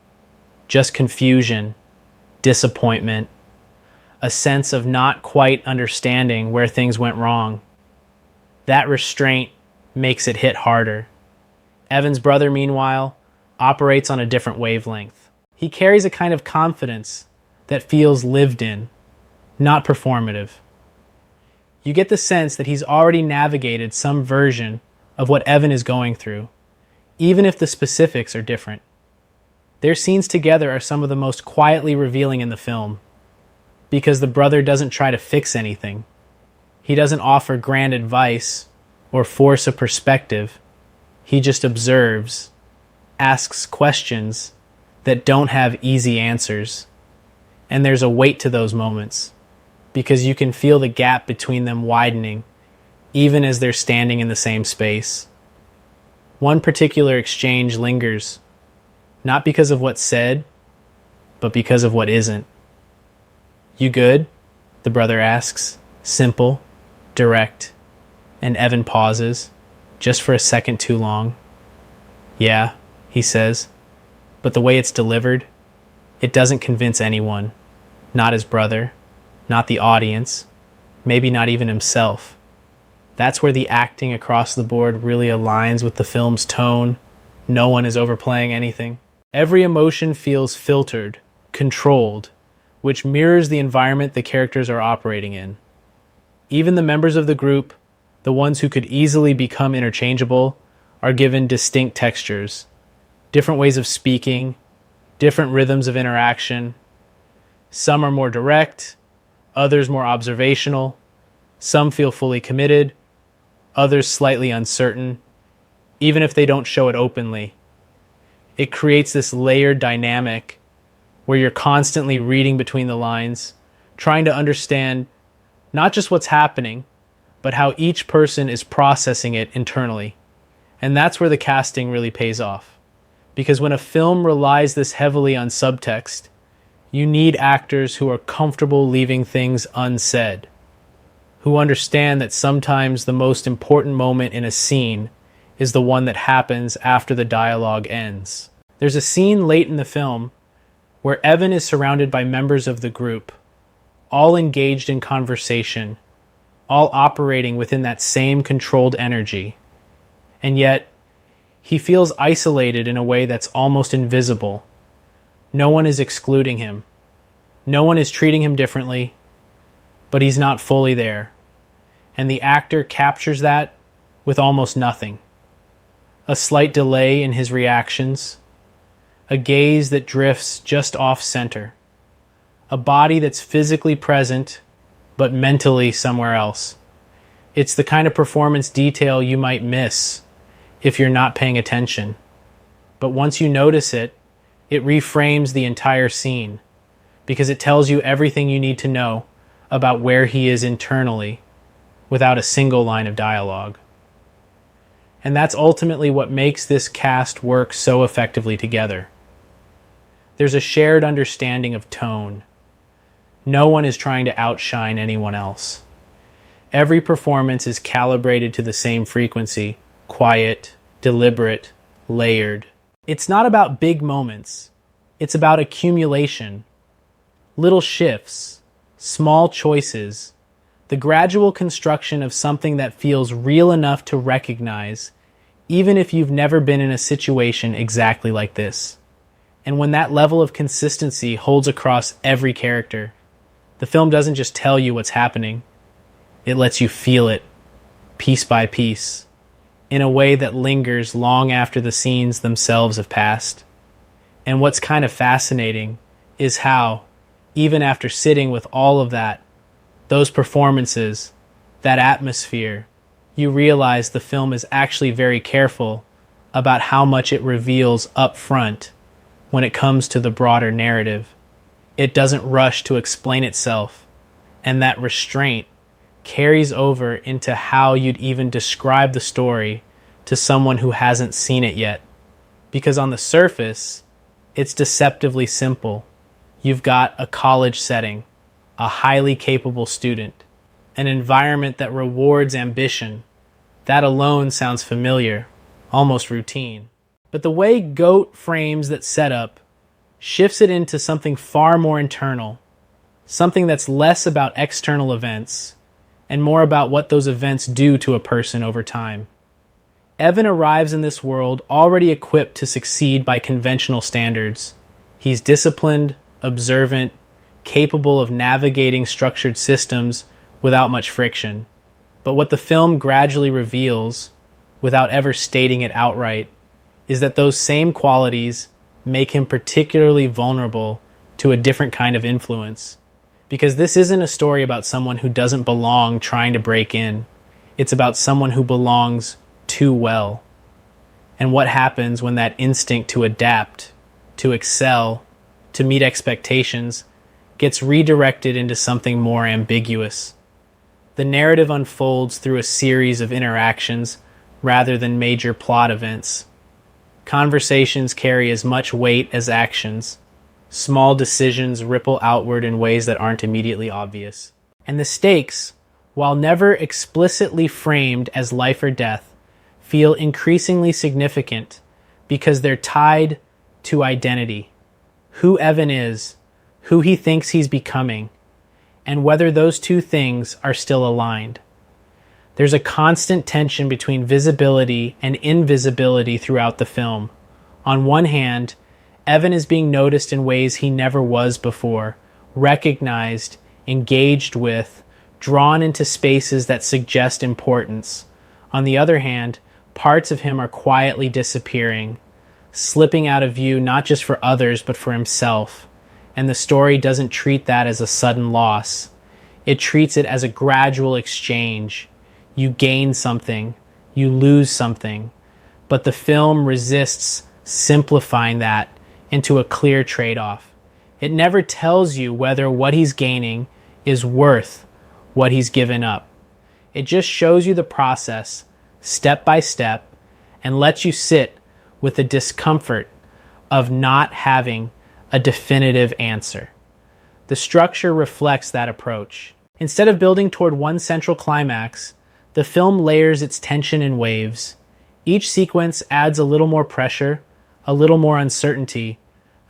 C: just confusion, disappointment, a sense of not quite understanding where things went wrong. That restraint makes it hit harder. Evan's brother, meanwhile, operates on a different wavelength. He carries a kind of confidence that feels lived in, not performative. You get the sense that he's already navigated some version of what Evan is going through, even if the specifics are different. Their scenes together are some of the most quietly revealing in the film, because the brother doesn't try to fix anything. He doesn't offer grand advice or force a perspective. He just observes, asks questions that don't have easy answers. And there's a weight to those moments, because you can feel the gap between them widening, even as they're standing in the same space. One particular exchange lingers, not because of what's said, but because of what isn't. "You good?" the brother asks, simple, direct, and Evan pauses, just for a second too long. "Yeah," he says, but the way it's delivered, it doesn't convince anyone, not his brother, not the audience, maybe not even himself. That's where the acting across the board really aligns with the film's tone. No one is overplaying anything. Every emotion feels filtered, controlled, which mirrors the environment the characters are operating in. Even the members of the group, the ones who could easily become interchangeable, are given distinct textures, different ways of speaking, different rhythms of interaction. Some are more direct, others more observational. Some feel fully committed, others slightly uncertain, even if they don't show it openly. It creates this layered dynamic where you're constantly reading between the lines, trying to understand not just what's happening, but how each person is processing it internally. And that's where the casting really pays off. Because when a film relies this heavily on subtext, you need actors who are comfortable leaving things unsaid, who understand that sometimes the most important moment in a scene is the one that happens after the dialogue ends. There's a scene late in the film where Evan is surrounded by members of the group, all engaged in conversation, all operating within that same controlled energy. And yet, he feels isolated in a way that's almost invisible. No one is excluding him. No one is treating him differently, but he's not fully there. And the actor captures that with almost nothing. A slight delay in his reactions, a gaze that drifts just off center, a body that's physically present, but mentally somewhere else. It's the kind of performance detail you might miss if you're not paying attention. But once you notice it, it reframes the entire scene, because it tells you everything you need to know about where he is internally without a single line of dialogue. And that's ultimately what makes this cast work so effectively together. There's a shared understanding of tone. No one is trying to outshine anyone else. Every performance is calibrated to the same frequency, quiet, deliberate, layered. It's not about big moments. It's about accumulation, little shifts, small choices, the gradual construction of something that feels real enough to recognize, even if you've never been in a situation exactly like this. And when that level of consistency holds across every character, the film doesn't just tell you what's happening, it lets you feel it, piece by piece, in a way that lingers long after the scenes themselves have passed. And what's kind of fascinating is how, even after sitting with all of that, those performances, that atmosphere, you realize the film is actually very careful about how much it reveals up front when it comes to the broader narrative. It doesn't rush to explain itself, and that restraint carries over into how you'd even describe the story to someone who hasn't seen it yet. Because on the surface, it's deceptively simple. You've got a college setting, a highly capable student, an environment that rewards ambition. That alone sounds familiar, almost routine. But the way GOAT frames that setup shifts it into something far more internal, something that's less about external events and more about what those events do to a person over time. Evan arrives in this world already equipped to succeed by conventional standards. He's disciplined, observant, capable of navigating structured systems without much friction. But what the film gradually reveals, without ever stating it outright, is that those same qualities make him particularly vulnerable to a different kind of influence. Because this isn't a story about someone who doesn't belong trying to break in. It's about someone who belongs too well. And what happens when that instinct to adapt, to excel, to meet expectations, gets redirected into something more ambiguous. The narrative unfolds through a series of interactions rather than major plot events. Conversations carry as much weight as actions. Small decisions ripple outward in ways that aren't immediately obvious. And the stakes, while never explicitly framed as life or death, feel increasingly significant because they're tied to identity. Who Evan is, who he thinks he's becoming, and whether those two things are still aligned. There's a constant tension between visibility and invisibility throughout the film. On one hand, Evan is being noticed in ways he never was before, recognized, engaged with, drawn into spaces that suggest importance. On the other hand, parts of him are quietly disappearing, slipping out of view not just for others but for himself. And the story doesn't treat that as a sudden loss. It treats it as a gradual exchange. you gain something, you lose something, but the film resists simplifying that into a clear trade-off. It never tells you whether what he's gaining is worth what he's given up. It just shows you the process, step by step, and lets you sit with the discomfort of not having a definitive answer. The structure reflects that approach. Instead of building toward one central climax, the film layers its tension in waves. Each sequence adds a little more pressure, a little more uncertainty,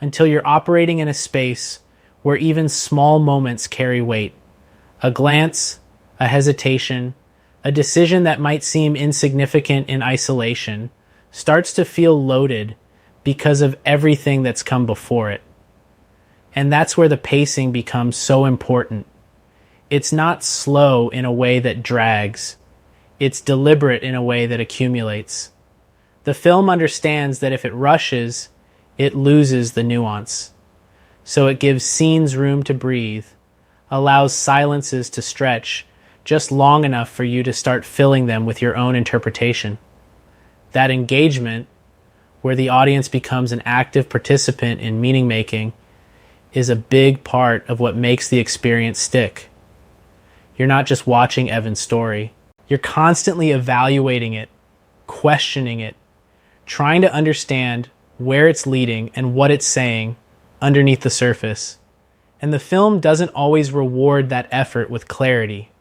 C: until you're operating in a space where even small moments carry weight. A glance, a hesitation, a decision that might seem insignificant in isolation starts to feel loaded because of everything that's come before it. And that's where the pacing becomes so important. It's not slow in a way that drags. It's deliberate in a way that accumulates. The film understands that if it rushes, it loses the nuance. So it gives scenes room to breathe, allows silences to stretch just long enough for you to start filling them with your own interpretation. That engagement, where the audience becomes an active participant in meaning making, is a big part of what makes the experience stick. You're not just watching Evan's story. You're constantly evaluating it, questioning it, trying to understand where it's leading and what it's saying underneath the surface. And the film doesn't always reward that effort with clarity.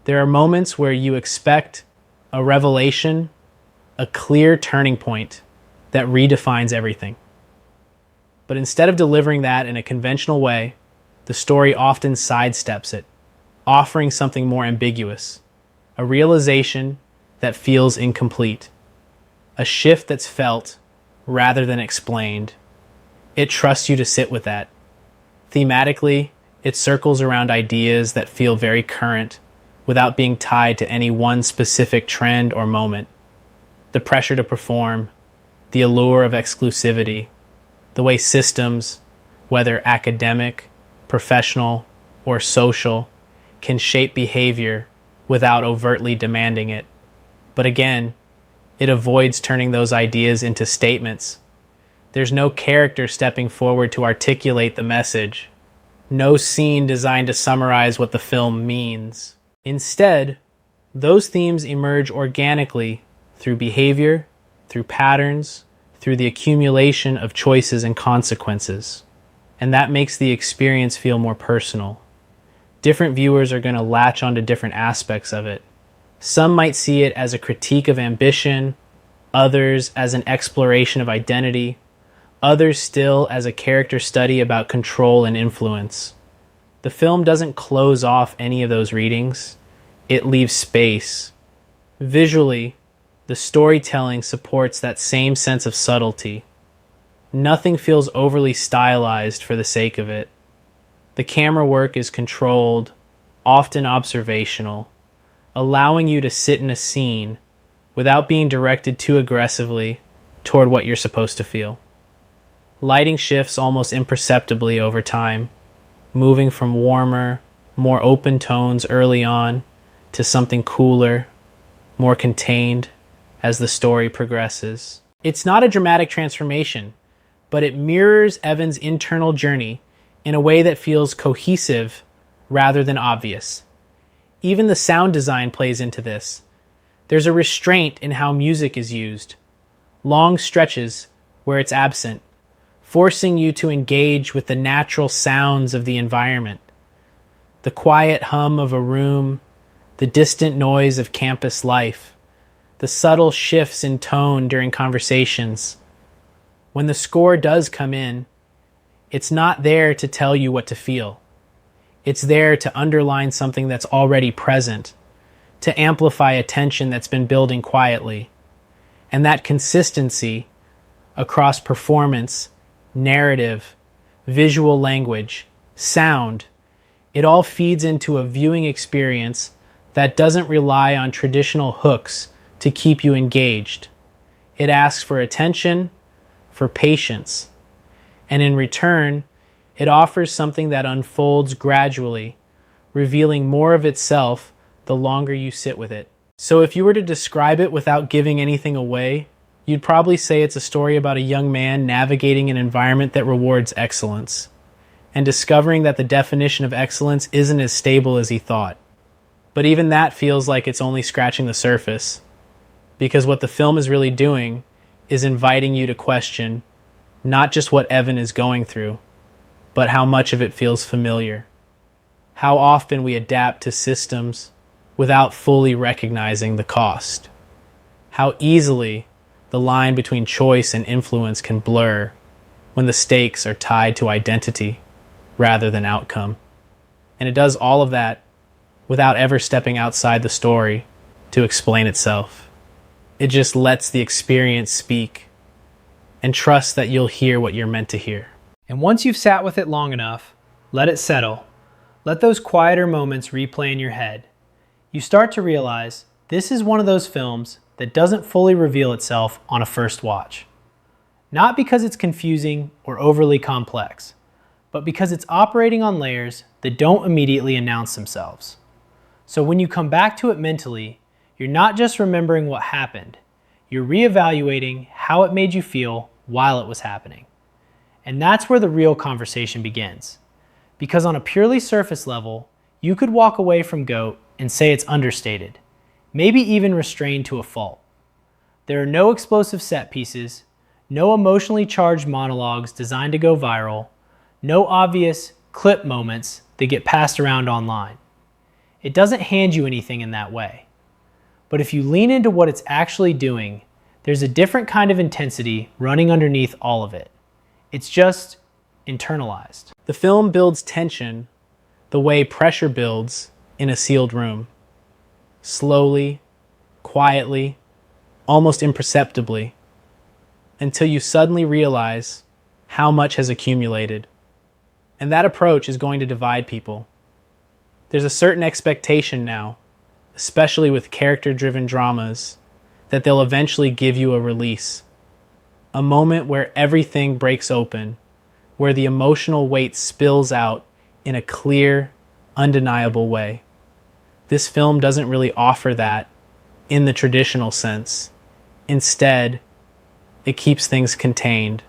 C: There are moments where you expect a revelation, a clear turning point that redefines everything. But instead of delivering that in a conventional way, the story often sidesteps it, offering something more ambiguous, a realization that feels incomplete, a shift that's felt rather than explained. It trusts you to sit with that. Thematically, it circles around ideas that feel very current without being tied to any one specific trend or moment. The pressure to perform, the allure of exclusivity, the way systems, whether academic, professional, or social, can shape behavior without overtly demanding it. But again, it avoids turning those ideas into statements. There's no character stepping forward to articulate the message. No scene designed to summarize what the film means. Instead, those themes emerge organically through behavior, through patterns, through the accumulation of choices and consequences. And that makes the experience feel more personal. Different viewers are going to latch onto different aspects of it. Some might see it as a critique of ambition, others as an exploration of identity, others still as a character study about control and influence. The film doesn't close off any of those readings. It leaves space. Visually, the storytelling supports that same sense of subtlety. Nothing feels overly stylized for the sake of it. The camera work is controlled, often observational, allowing you to sit in a scene without being directed too aggressively toward what you're supposed to feel. Lighting shifts almost imperceptibly over time, moving from warmer, more open tones early on to something cooler, more contained as the story progresses. It's not a dramatic transformation, but it mirrors Evan's internal journey in a way that feels cohesive rather than obvious. Even the sound design plays into this. There's a restraint in how music is used, long stretches where it's absent, forcing you to engage with the natural sounds of the environment. The quiet hum of a room, the distant noise of campus life, the subtle shifts in tone during conversations. When the score does come in, it's not there to tell you what to feel. It's there to underline something that's already present, to amplify a tension that's been building quietly. And that consistency across performance, narrative, visual language, sound, it all feeds into a viewing experience that doesn't rely on traditional hooks to keep you engaged. It asks for attention, for patience, and in return, it offers something that unfolds gradually, revealing more of itself the longer you sit with it. So if you were to describe it without giving anything away, you'd probably say it's a story about a young man navigating an environment that rewards excellence, and discovering that the definition of excellence isn't as stable as he thought. But even that feels like it's only scratching the surface, because what the film is really doing is inviting you to question not just what Evan is going through, but how much of it feels familiar. How often we adapt to systems without fully recognizing the cost. How easily the line between choice and influence can blur when the stakes are tied to identity rather than outcome. And it does all of that without ever stepping outside the story to explain itself. It just lets the experience speak and trusts that you'll hear what you're meant to hear. And once you've sat with it long enough, let it settle. Let those quieter moments replay in your head. You start to realize this is one of those films that doesn't fully reveal itself on a first watch. Not because it's confusing or overly complex, but because it's operating on layers that don't immediately announce themselves. So when you come back to it mentally, you're not just remembering what happened, you're reevaluating how it made you feel while it was happening. And that's where the real conversation begins. Because on a purely surface level, you could walk away from GOAT and say it's understated, maybe even restrained to a fault. There are no explosive set pieces, no emotionally charged monologues designed to go viral, no obvious clip moments that get passed around online. It doesn't hand you anything in that way. But if you lean into what it's actually doing, there's a different kind of intensity running underneath all of it. It's just internalized. The film builds tension the way pressure builds in a sealed room. Slowly, quietly, almost imperceptibly, until you suddenly realize how much has accumulated. And that approach is going to divide people. There's a certain expectation now, especially with character-driven dramas, that they'll eventually give you a release. A moment where everything breaks open, where the emotional weight spills out in a clear, undeniable way. This film doesn't really offer that in the traditional sense. Instead, it keeps things contained.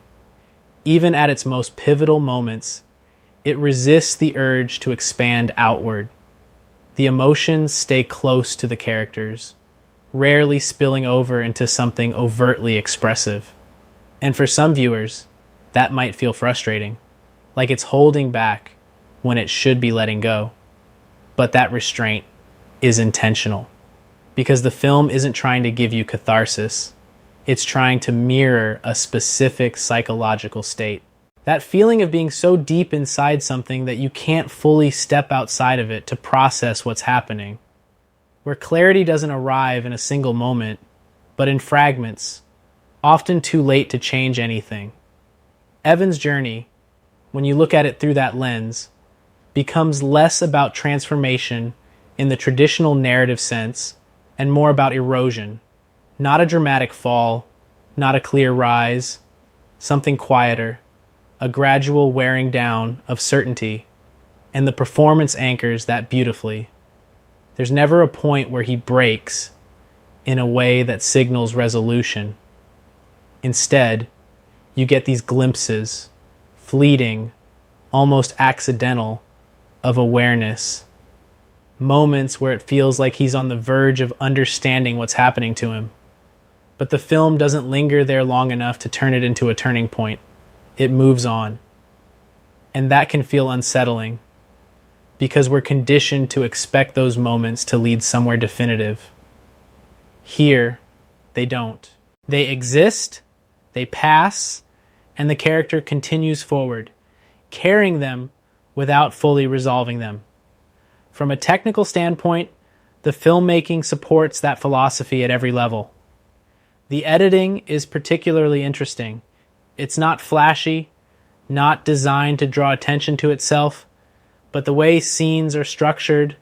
C: Even at its most pivotal moments, it resists the urge to expand outward. The emotions stay close to the characters, rarely spilling over into something overtly expressive. And for some viewers, that might feel frustrating, like it's holding back when it should be letting go. But that restraint is intentional, because the film isn't trying to give you catharsis. It's trying to mirror a specific psychological state. That feeling of being so deep inside something that you can't fully step outside of it to process what's happening. Where clarity doesn't arrive in a single moment, but in fragments, often too late to change anything. Evan's journey, when you look at it through that lens, becomes less about transformation in the traditional narrative sense and more about erosion. Not a dramatic fall, not a clear rise, something quieter, a gradual wearing down of certainty, and the performance anchors that beautifully. There's never a point where he breaks in a way that signals resolution. Instead, you get these glimpses, fleeting, almost accidental, of awareness. Moments where it feels like he's on the verge of understanding what's happening to him. But the film doesn't linger there long enough to turn it into a turning point. It moves on. And that can feel unsettling, because we're conditioned to expect those moments to lead somewhere definitive. Here, they don't. They exist, they pass, and the character continues forward, carrying them without fully resolving them. From a technical standpoint, the filmmaking supports that philosophy at every level. The editing is particularly interesting. It's not flashy, not designed to draw attention to itself, but the way scenes are structured,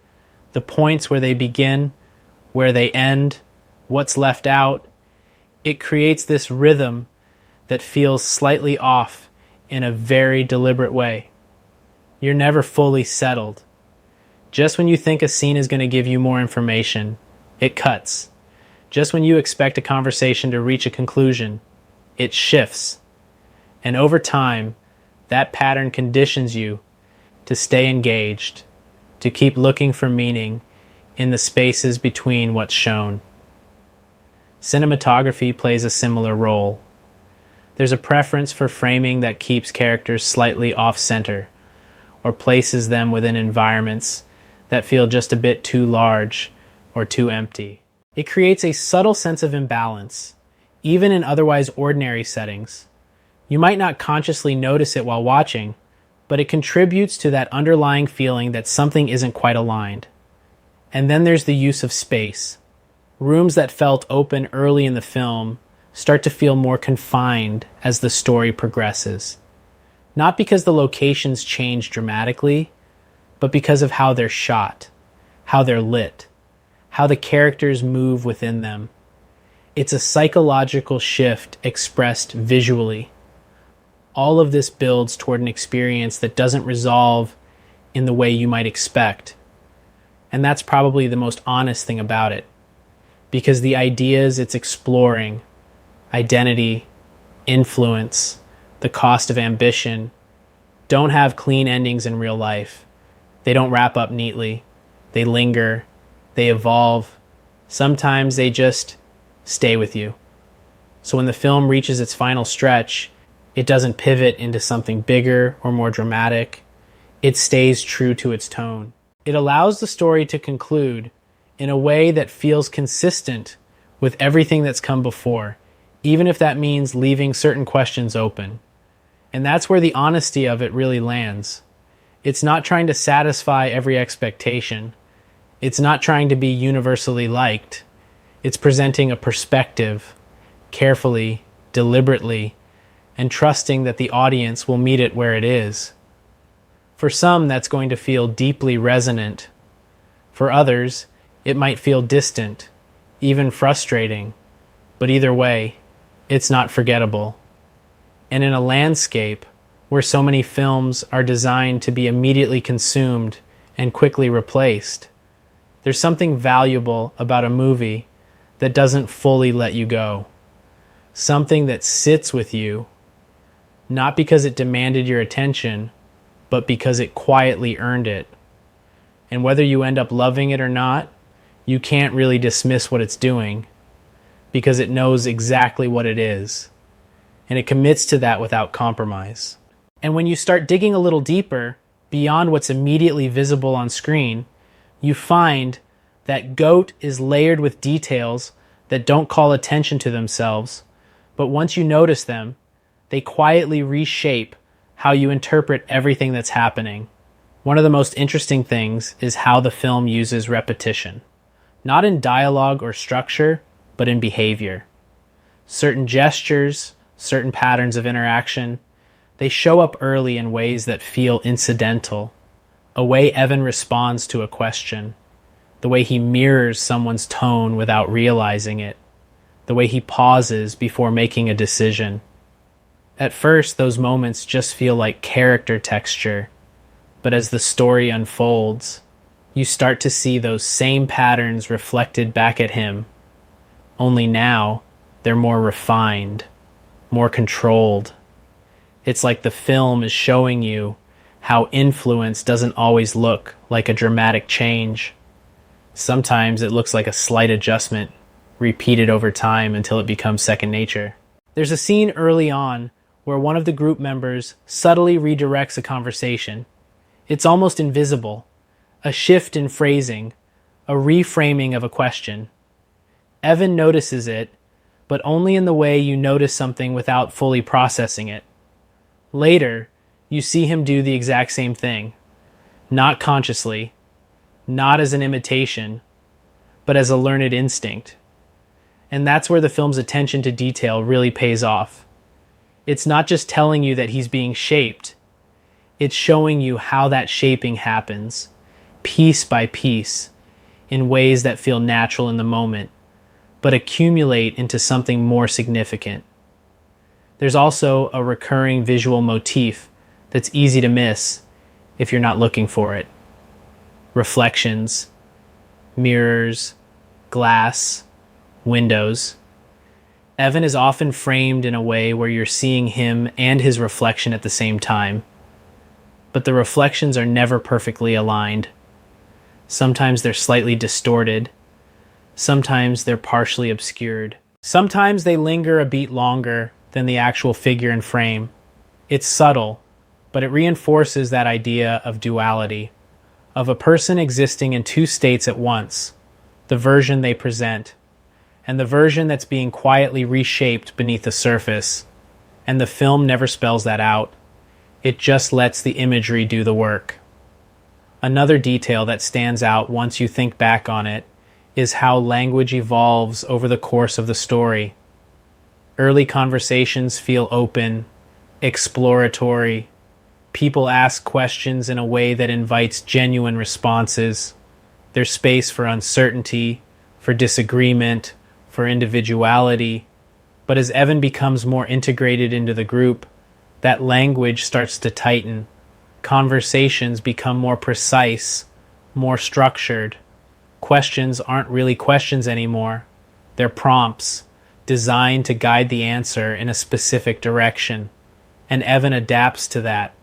C: the points where they begin, where they end, what's left out, it creates this rhythm that feels slightly off in a very deliberate way. You're never fully settled. Just when you think a scene is going to give you more information, It cuts. Just when you expect a conversation to reach a conclusion, it shifts. And over time, that pattern conditions you to stay engaged, to keep looking for meaning in the spaces between what's shown. Cinematography plays a similar role. There's a preference for framing that keeps characters slightly off-center, or places them within environments that feel just a bit too large or too empty. It creates a subtle sense of imbalance, even in otherwise ordinary settings. You might not consciously notice it while watching, but it contributes to that underlying feeling that something isn't quite aligned. And then there's the use of space. Rooms that felt open early in the film start to feel more confined as the story progresses. Not because the locations change dramatically, but because of how they're shot, how they're lit, how the characters move within them. It's a psychological shift expressed visually. All of this builds toward an experience that doesn't resolve in the way you might expect. And that's probably the most honest thing about it, because the ideas it's exploring, identity, influence, the cost of ambition, don't have clean endings in real life. They don't wrap up neatly. They linger. They evolve. Sometimes they just stay with you. So when the film reaches its final stretch, it doesn't pivot into something bigger or more dramatic. It stays true to its tone. It allows the story to conclude in a way that feels consistent with everything that's come before, even if that means leaving certain questions open. And that's where the honesty of it really lands. It's not trying to satisfy every expectation. It's not trying to be universally liked. It's presenting a perspective, carefully, deliberately, and trusting that the audience will meet it where it is. For some, that's going to feel deeply resonant. For others, it might feel distant, even frustrating. But either way, it's not forgettable. And in a landscape where so many films are designed to be immediately consumed and quickly replaced, there's something valuable about a movie that doesn't fully let you go. Something that sits with you, not because it demanded your attention, but because it quietly earned it. And whether you end up loving it or not, you can't really dismiss what it's doing, because it knows exactly what it is, and it commits to that without compromise. And when you start digging a little deeper, beyond what's immediately visible on screen, you find that GOAT is layered with details that don't call attention to themselves, but once you notice them, they quietly reshape how you interpret everything that's happening. One of the most interesting things is how the film uses repetition, not in dialogue or structure, but in behavior. Certain gestures, certain patterns of interaction, they show up early in ways that feel incidental. A way Evan responds to a question, the way he mirrors someone's tone without realizing it, the way he pauses before making a decision. At first, those moments just feel like character texture, but as the story unfolds, you start to see those same patterns reflected back at him. Only now, they're more refined, more controlled. It's like the film is showing you how influence doesn't always look like a dramatic change. Sometimes it looks like a slight adjustment, repeated over time until it becomes second nature. There's a scene early on where one of the group members subtly redirects a conversation. It's almost invisible, a shift in phrasing, a reframing of a question. Evan notices it, but only in the way you notice something without fully processing it. Later, you see him do the exact same thing, not consciously, not as an imitation, but as a learned instinct. And that's where the film's attention to detail really pays off. It's not just telling you that he's being shaped, it's showing you how that shaping happens, piece by piece, in ways that feel natural in the moment, but accumulate into something more significant. There's also a recurring visual motif that's easy to miss if you're not looking for it. Reflections, mirrors, glass, windows. Evan is often framed in a way where you're seeing him and his reflection at the same time. But the reflections are never perfectly aligned. Sometimes they're slightly distorted. Sometimes they're partially obscured. Sometimes they linger a beat longer than the actual figure and frame. It's subtle, but it reinforces that idea of duality, of a person existing in two states at once, the version they present, and the version that's being quietly reshaped beneath the surface. And the film never spells that out. It just lets the imagery do the work. Another detail that stands out once you think back on it is how language evolves over the course of the story. Early conversations feel open, exploratory. People ask questions in a way that invites genuine responses. There's space for uncertainty, for disagreement, for individuality. But as Evan becomes more integrated into the group, that language starts to tighten. Conversations become more precise, more structured. Questions aren't really questions anymore. They're prompts designed to guide the answer in a specific direction. And Evan adapts to that.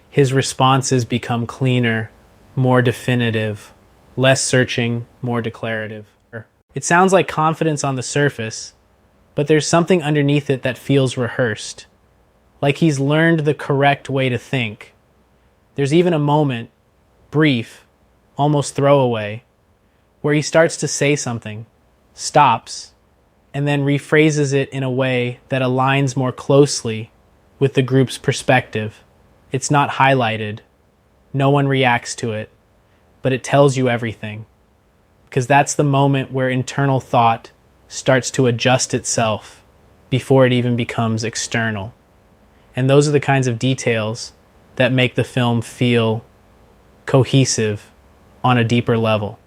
C: His responses become cleaner, more definitive, less searching, more declarative. It sounds like confidence on the surface, but there's something underneath it that feels rehearsed, like he's learned the correct way to think. There's even a moment, brief, almost throwaway, where he starts to say something, stops, and then rephrases it in a way that aligns more closely with the group's perspective. It's not highlighted. No one reacts to it, but it tells you everything. Because that's the moment where internal thought starts to adjust itself before it even becomes external. And those are the kinds of details that make the film feel cohesive on a deeper level.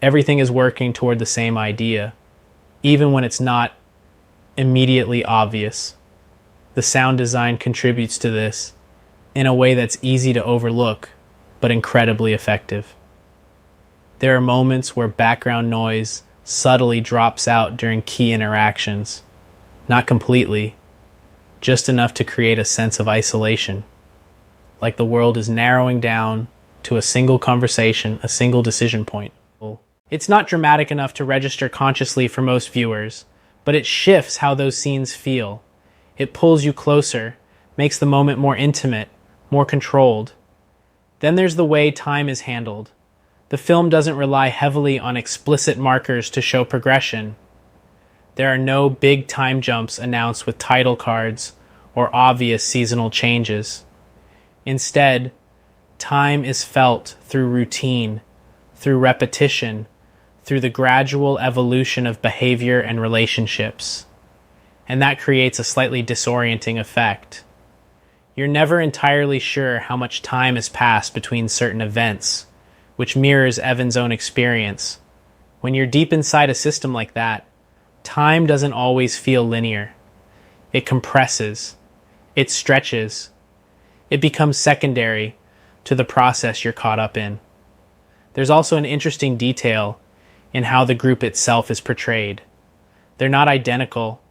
C: Everything is working toward the same idea, even when it's not immediately obvious. The sound design contributes to this in a way that's easy to overlook, but incredibly effective. There are moments where background noise subtly drops out during key interactions. Not completely, just enough to create a sense of isolation. Like the world is narrowing down to a single conversation, a single decision point. It's not dramatic enough to register consciously for most viewers, but it shifts how those scenes feel. It pulls you closer, makes the moment more intimate, more controlled. Then there's the way time is handled. The film doesn't rely heavily on explicit markers to show progression. There are no big time jumps announced with title cards or obvious seasonal changes. Instead, time is felt through routine, through repetition, through the gradual evolution of behavior and relationships. And that creates a slightly disorienting effect. You're never entirely sure how much time has passed between certain events, which mirrors Evan's own experience. When you're deep inside a system like that, time doesn't always feel linear. It compresses. It stretches. It becomes secondary to the process you're caught up in. There's also an interesting detail in how the group itself is portrayed. They're not identical.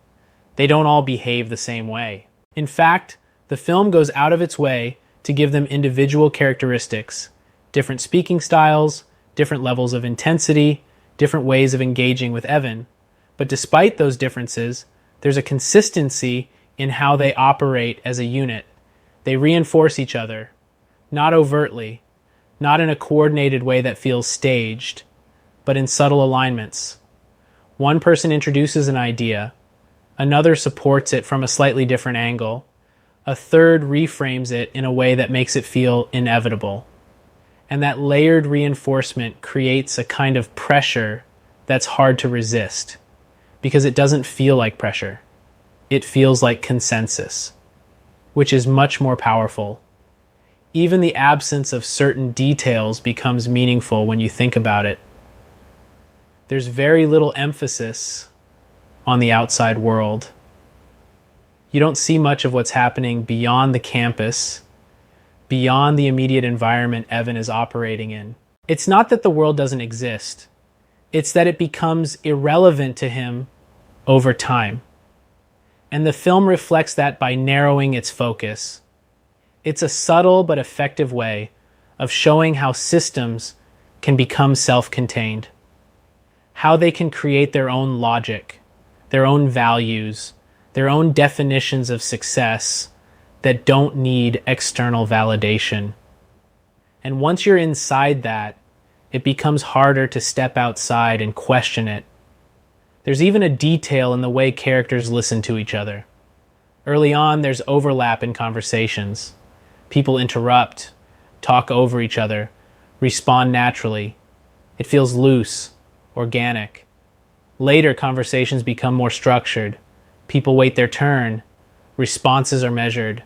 C: They don't all behave the same way. In fact, the film goes out of its way to give them individual characteristics, different speaking styles, different levels of intensity, different ways of engaging with Evan. But despite those differences, there's a consistency in how they operate as a unit. They reinforce each other, not overtly, not in a coordinated way that feels staged, but in subtle alignments. One person introduces an idea, another supports it from a slightly different angle, a third reframes it in a way that makes it feel inevitable. And that layered reinforcement creates a kind of pressure that's hard to resist, because it doesn't feel like pressure. It feels like consensus, which is much more powerful. Even the absence of certain details becomes meaningful when you think about it. There's very little emphasis on the outside world. You don't see much of what's happening beyond the campus, beyond the immediate environment Evan is operating in. It's not that the world doesn't exist. It's that it becomes irrelevant to him over time. And the film reflects that by narrowing its focus. It's a subtle but effective way of showing how systems can become self-contained, how they can create their own logic, their own values, their own definitions of success that don't need external validation. And once you're inside that, it becomes harder to step outside and question it. There's even a detail in the way characters listen to each other. Early on, there's overlap in conversations. People interrupt, talk over each other, respond naturally. It feels loose, organic. Later, conversations become more structured. People wait their turn. Responses are measured.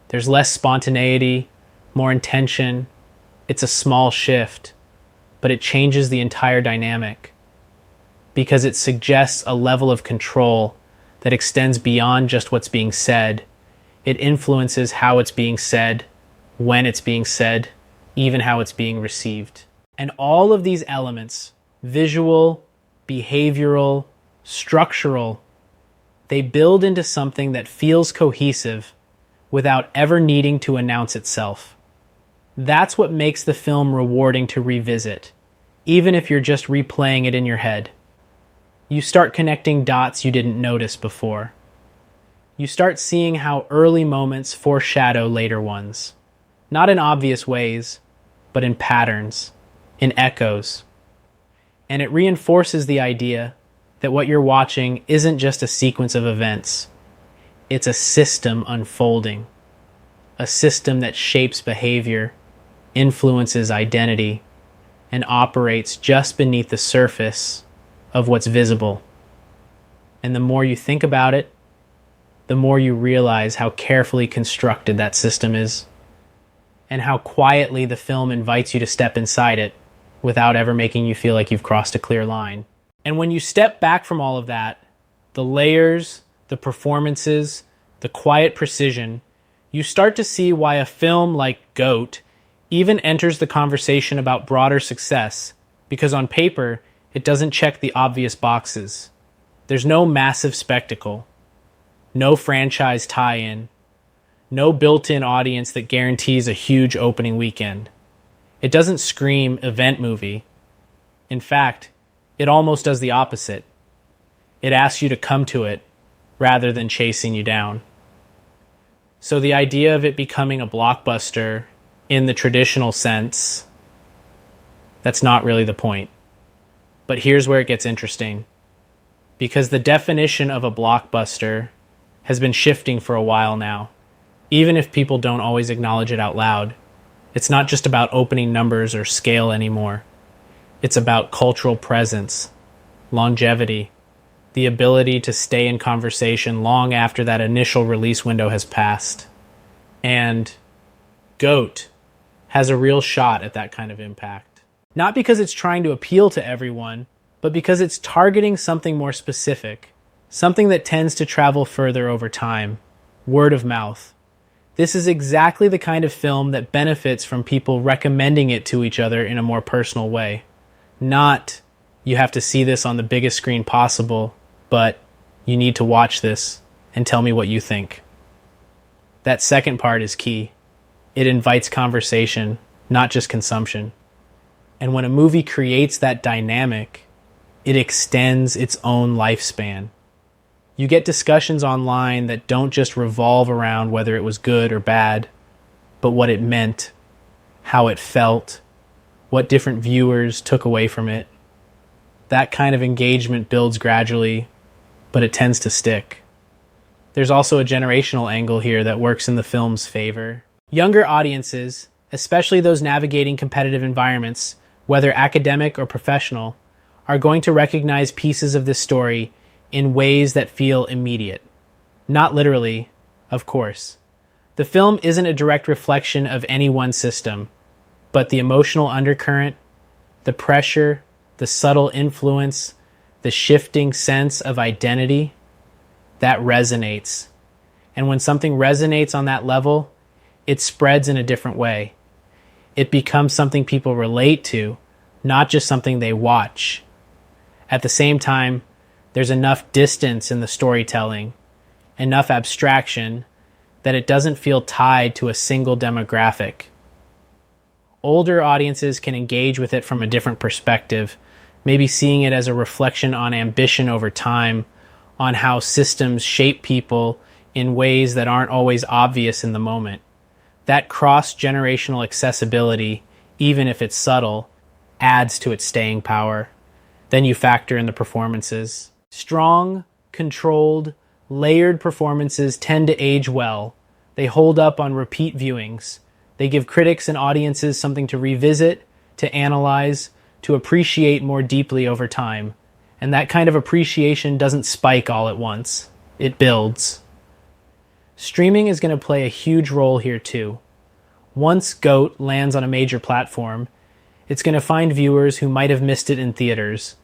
C: There's less spontaneity, more intention. It's a small shift, but it changes the entire dynamic because it suggests a level of control that extends beyond just what's being said. It influences how it's being said, when it's being said, even how it's being received. And all of these elements, visual, behavioral, structural, they build into something that feels cohesive without ever needing to announce itself. That's what makes the film rewarding to revisit, even if you're just replaying it in your head. You start connecting dots you didn't notice before. You start seeing how early moments foreshadow later ones, not in obvious ways, but in patterns, in echoes. And it reinforces the idea that what you're watching isn't just a sequence of events. It's a system unfolding, a system that shapes behavior, influences identity, and operates just beneath the surface of what's visible. And the more you think about it, the more you realize how carefully constructed that system is, and how quietly the film invites you to step inside it without ever making you feel like you've crossed a clear line. And when you step back from all of that, the layers, the performances, the quiet precision, you start to see why a film like GOAT even enters the conversation about broader success, because on paper, it doesn't check the obvious boxes. There's no massive spectacle, no franchise tie-in, no built-in audience that guarantees a huge opening weekend. It doesn't scream event movie. In fact, it almost does the opposite. It asks you to come to it rather than chasing you down. So the idea of it becoming a blockbuster in the traditional sense, that's not really the point. But here's where it gets interesting. Because the definition of a blockbuster has been shifting for a while now, even if people don't always acknowledge it out loud. It's not just about opening numbers or scale anymore. It's about cultural presence, longevity, the ability to stay in conversation long after that initial release window has passed. And GOAT has a real shot at that kind of impact. Not because it's trying to appeal to everyone, but because it's targeting something more specific, something that tends to travel further over time, word of mouth. This is exactly the kind of film that benefits from people recommending it to each other in a more personal way. Not, you have to see this on the biggest screen possible, but you need to watch this and tell me what you think. That second part is key. It invites conversation, not just consumption. And when a movie creates that dynamic, it extends its own lifespan. You get discussions online that don't just revolve around whether it was good or bad, but what it meant, how it felt, what different viewers took away from it. That kind of engagement builds gradually, but it tends to stick. There's also a generational angle here that works in the film's favor. Younger audiences, especially those navigating competitive environments, whether academic or professional, are going to recognize pieces of this story in ways that feel immediate. Not literally, of course. The film isn't a direct reflection of any one system, but the emotional undercurrent, the pressure, the subtle influence, the shifting sense of identity, that resonates. And when something resonates on that level, it spreads in a different way. It becomes something people relate to, not just something they watch. At the same time, there's enough distance in the storytelling, enough abstraction, that it doesn't feel tied to a single demographic. Older audiences can engage with it from a different perspective, maybe seeing it as a reflection on ambition over time, on how systems shape people in ways that aren't always obvious in the moment. That cross-generational accessibility, even if it's subtle, adds to its staying power. Then you factor in the performances. Strong, controlled, layered performances tend to age well. They hold up on repeat viewings. They give critics and audiences something to revisit, to analyze, to appreciate more deeply over time. And that kind of appreciation doesn't spike all at once. It builds. Streaming is going to play a huge role here too. Once GOAT lands on a major platform, it's going to find viewers who might have missed it in theaters.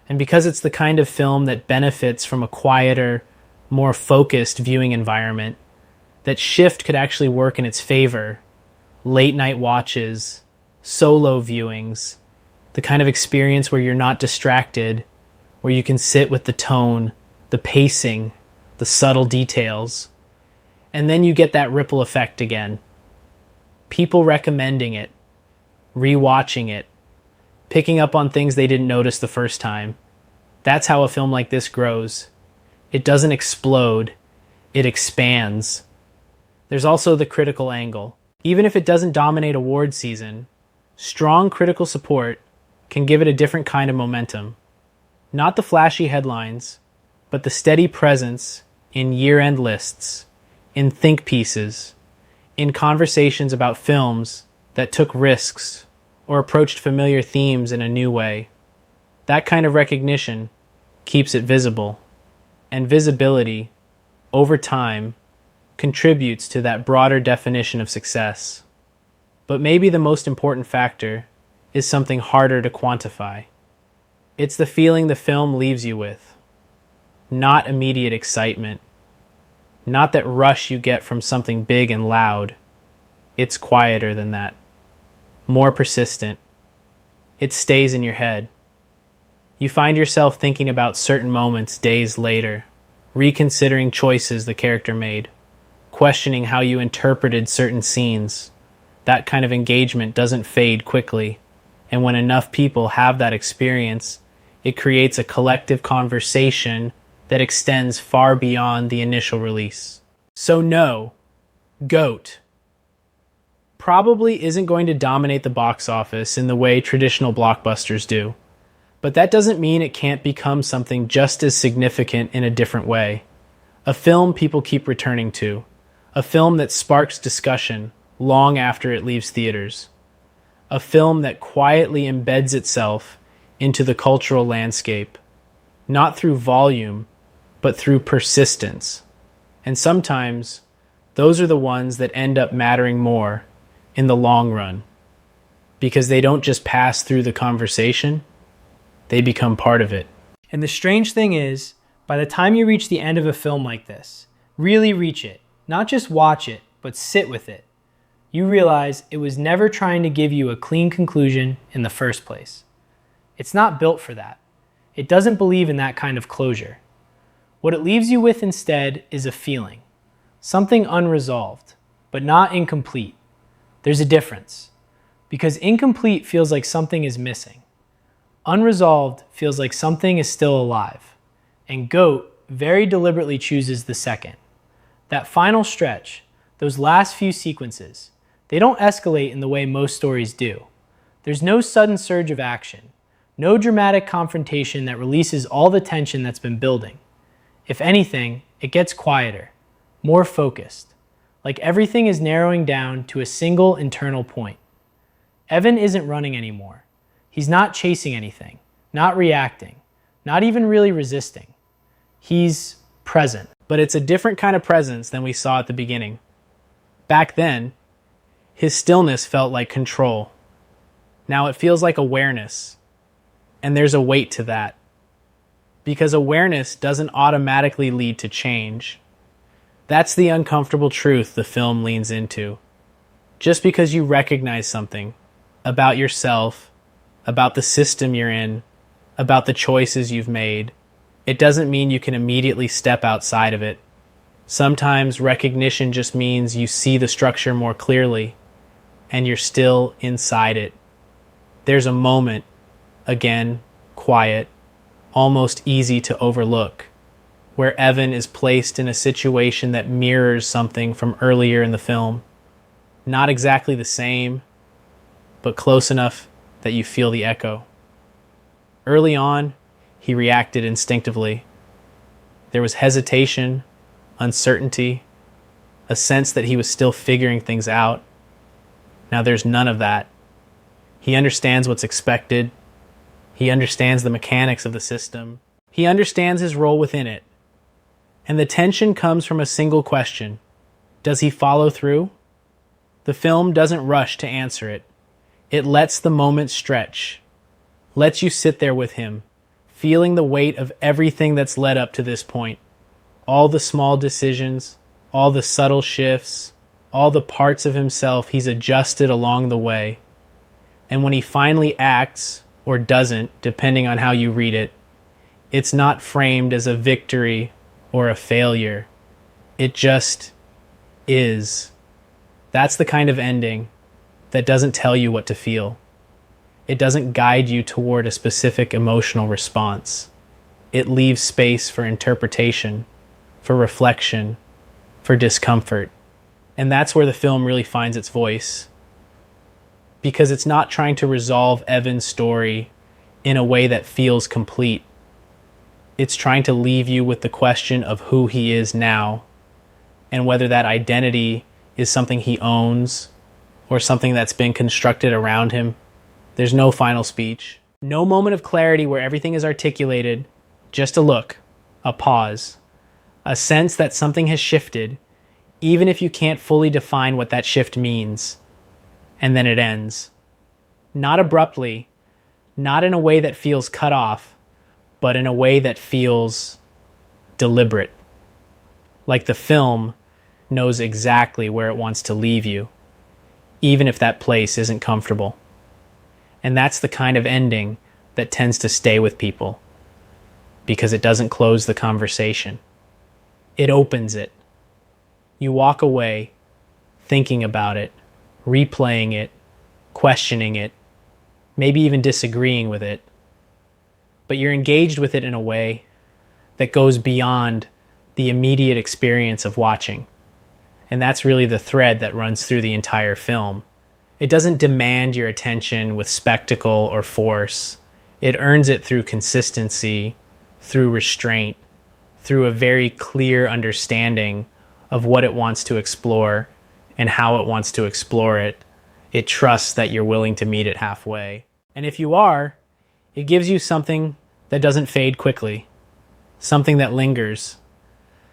C: And because it's the kind of film that benefits from a quieter, more focused viewing environment, that shift could actually work in its favor. Late night watches, solo viewings, the kind of experience where you're not distracted, where you can sit with the tone, the pacing, the subtle details. And then you get that ripple effect again. People recommending it, rewatching it, picking up on things they didn't notice the first time. That's how a film like this grows. It doesn't explode, it expands. There's also the critical angle. Even if it doesn't dominate award season, strong critical support can give it a different kind of momentum. Not the flashy headlines, but the steady presence in year-end lists, in think pieces, in conversations about films that took risks or approached familiar themes in a new way. That kind of recognition keeps it visible, and visibility, over time, contributes to that broader definition of success. But maybe the most important factor is something harder to quantify. It's the feeling the film leaves you with. Not immediate excitement. Not that rush you get from something big and loud. It's quieter than that. More persistent. It stays in your head. You find yourself thinking about certain moments days later, reconsidering choices the character made, questioning how you interpreted certain scenes. That kind of engagement doesn't fade quickly, and when enough people have that experience, it creates a collective conversation that extends far beyond the initial release. So no, GOAT probably isn't going to dominate the box office in the way traditional blockbusters do. But that doesn't mean it can't become something just as significant in a different way. A film people keep returning to. A film that sparks discussion long after it leaves theaters. A film that quietly embeds itself into the cultural landscape, not through volume, but through persistence. And sometimes, those are the ones that end up mattering more in the long run, because they don't just pass through the conversation, they become part of it.
B: And the strange thing is, by the time you reach the end of a film like this, really reach it, not just watch it, but sit with it, you realize it was never trying to give you a clean conclusion in the first place. It's not built for that. It doesn't believe in that kind of closure. What it leaves you with instead is a feeling, something unresolved, but not incomplete. There's a difference, because incomplete feels like something is missing. Unresolved feels like something is still alive, and GOAT very deliberately chooses the second. That final stretch, those last few sequences, they don't escalate in the way most stories do. There's no sudden surge of action, no dramatic confrontation that releases all the tension that's been building. If anything, it gets quieter, more focused, like everything is narrowing down to a single internal point. Evan isn't running anymore. He's not chasing anything, not reacting, not even really resisting. He's present, but it's a different kind of presence than we saw at the beginning. Back then, his stillness felt like control. Now it feels like awareness, and there's a weight to that. Because awareness doesn't automatically lead to change. That's the uncomfortable truth the film leans into. Just because you recognize something about yourself, about the system you're in,
C: about the choices you've made, it doesn't mean you can immediately step outside of it. Sometimes recognition just means you see the structure more clearly and you're still inside it. There's a moment, again, quiet, almost easy to overlook, where Evan is placed in a situation that mirrors something from earlier in the film. Not exactly the same, but close enough that you feel the echo. Early on, he reacted instinctively. There was hesitation, uncertainty, a sense that he was still figuring things out. Now there's none of that. He understands what's expected. He understands the mechanics of the system. He understands his role within it. And the tension comes from a single question. Does he follow through? The film doesn't rush to answer it. It lets the moment stretch, lets you sit there with him, feeling the weight of everything that's led up to this point. All the small decisions, all the subtle shifts, all the parts of himself he's adjusted along the way. And when he finally acts, or doesn't, depending on how you read it, it's not framed as a victory or a failure. It just is. That's the kind of ending that doesn't tell you what to feel. It doesn't guide you toward a specific emotional response. It leaves space for interpretation, for reflection, for discomfort. And that's where the film really finds its voice. Because it's not trying to resolve Evan's story in a way that feels complete. It's trying to leave you with the question of who he is now, and whether that identity is something he owns or something that's been constructed around him. There's no final speech, no moment of clarity where everything is articulated, just a look, a pause, a sense that something has shifted, even if you can't fully define what that shift means. And then it ends. Not abruptly, not in a way that feels cut off, but in a way that feels deliberate. Like the film knows exactly where it wants to leave you, even if that place isn't comfortable. And that's the kind of ending that tends to stay with people, because it doesn't close the conversation. It opens it. You walk away thinking about it, replaying it, questioning it, maybe even disagreeing with it. But you're engaged with it in a way that goes beyond the immediate experience of watching. And that's really the thread that runs through the entire film. It doesn't demand your attention with spectacle or force. It earns it through consistency, through restraint, through a very clear understanding of what it wants to explore and how it wants to explore it. It trusts that you're willing to meet it halfway. And if you are, it gives you something that doesn't fade quickly, something that lingers,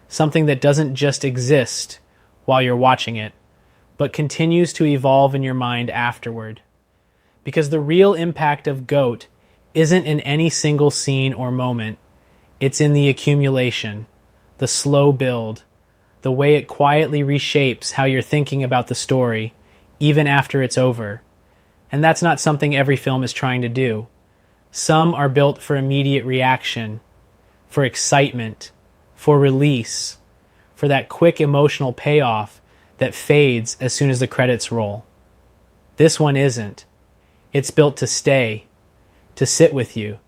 C: something that doesn't just exist while you're watching it, but continues to evolve in your mind afterward. Because the real impact of GOAT isn't in any single scene or moment. It's in the accumulation, the slow build, the way it quietly reshapes how you're thinking about the story, even after it's over. And that's not something every film is trying to do. Some are built for immediate reaction, for excitement, for release, for that quick emotional payoff that fades as soon as the credits roll. This one isn't. It's built to stay, to sit with you,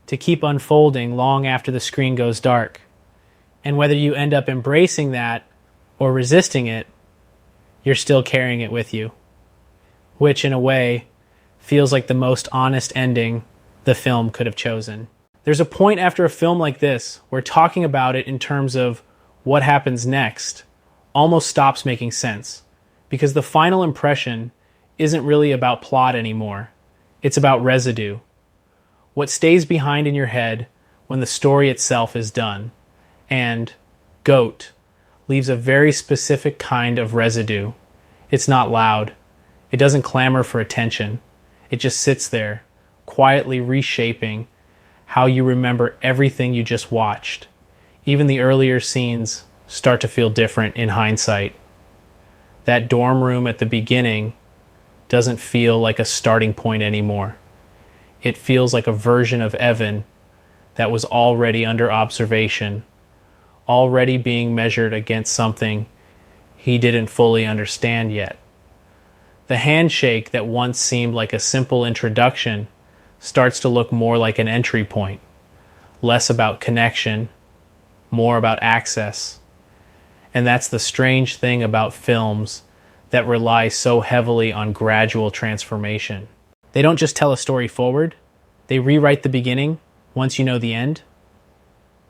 C: to keep unfolding long after the screen goes dark. And whether you end up embracing that or resisting it, you're still carrying it with you. Which, in a way, feels like the most honest ending the film could have chosen. There's a point after a film like this where talking about it in terms of what happens next almost stops making sense, because the final impression isn't really about plot anymore. It's about residue. What stays behind in your head when the story itself is done. And GOAT leaves a very specific kind of residue. It's not loud. It doesn't clamor for attention. It just sits there, quietly reshaping how you remember everything you just watched. Even the earlier scenes start to feel different in hindsight. That dorm room at the beginning doesn't feel like a starting point anymore. It feels like a version of Evan that was already under observation, already being measured against something he didn't fully understand yet. The handshake that once seemed like a simple introduction starts to look more like an entry point, less about connection, more about access. And that's the strange thing about films that rely so heavily on gradual transformation. They don't just tell a story forward, they rewrite the beginning once you know the end.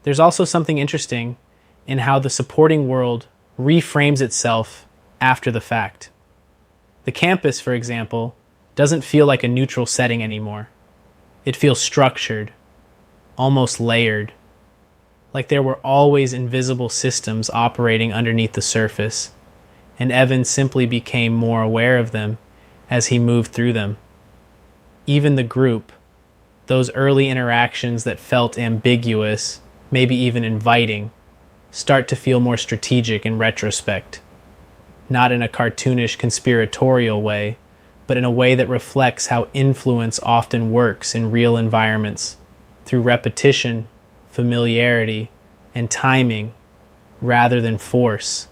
C: There's also something interesting in how the supporting world reframes itself after the fact. The campus, for example, doesn't feel like a neutral setting anymore. It feels structured, almost layered, like there were always invisible systems operating underneath the surface, and Evan simply became more aware of them as he moved through them. Even the group, those early interactions that felt ambiguous, maybe even inviting, start to feel more strategic in retrospect. Not in a cartoonish conspiratorial way, but in a way that reflects how influence often works in real environments, through repetition, familiarity, and timing, rather than force.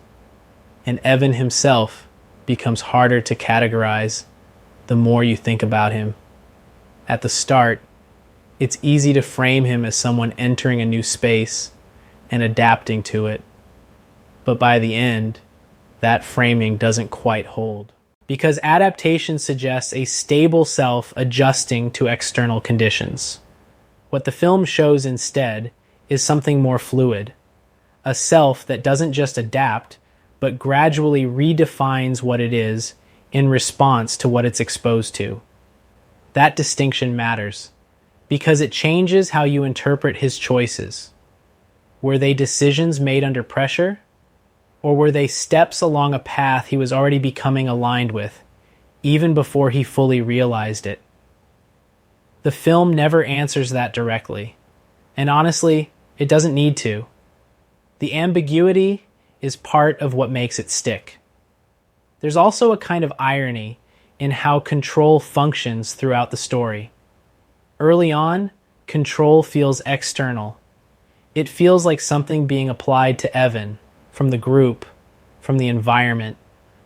C: And Evan himself becomes harder to categorize the more you think about him. At the start, it's easy to frame him as someone entering a new space and adapting to it. But by the end, that framing doesn't quite hold. Because adaptation suggests a stable self adjusting to external conditions. What the film shows instead is something more fluid. A self that doesn't just adapt, but gradually redefines what it is in response to what it's exposed to. That distinction matters, because it changes how you interpret his choices. Were they decisions made under pressure? Or were they steps along a path he was already becoming aligned with, even before he fully realized it? The film never answers that directly, and honestly, it doesn't need to. The ambiguity is part of what makes it stick. There's also a kind of irony in how control functions throughout the story. Early on, control feels external. It feels like something being applied to Evan, from the group, from the environment,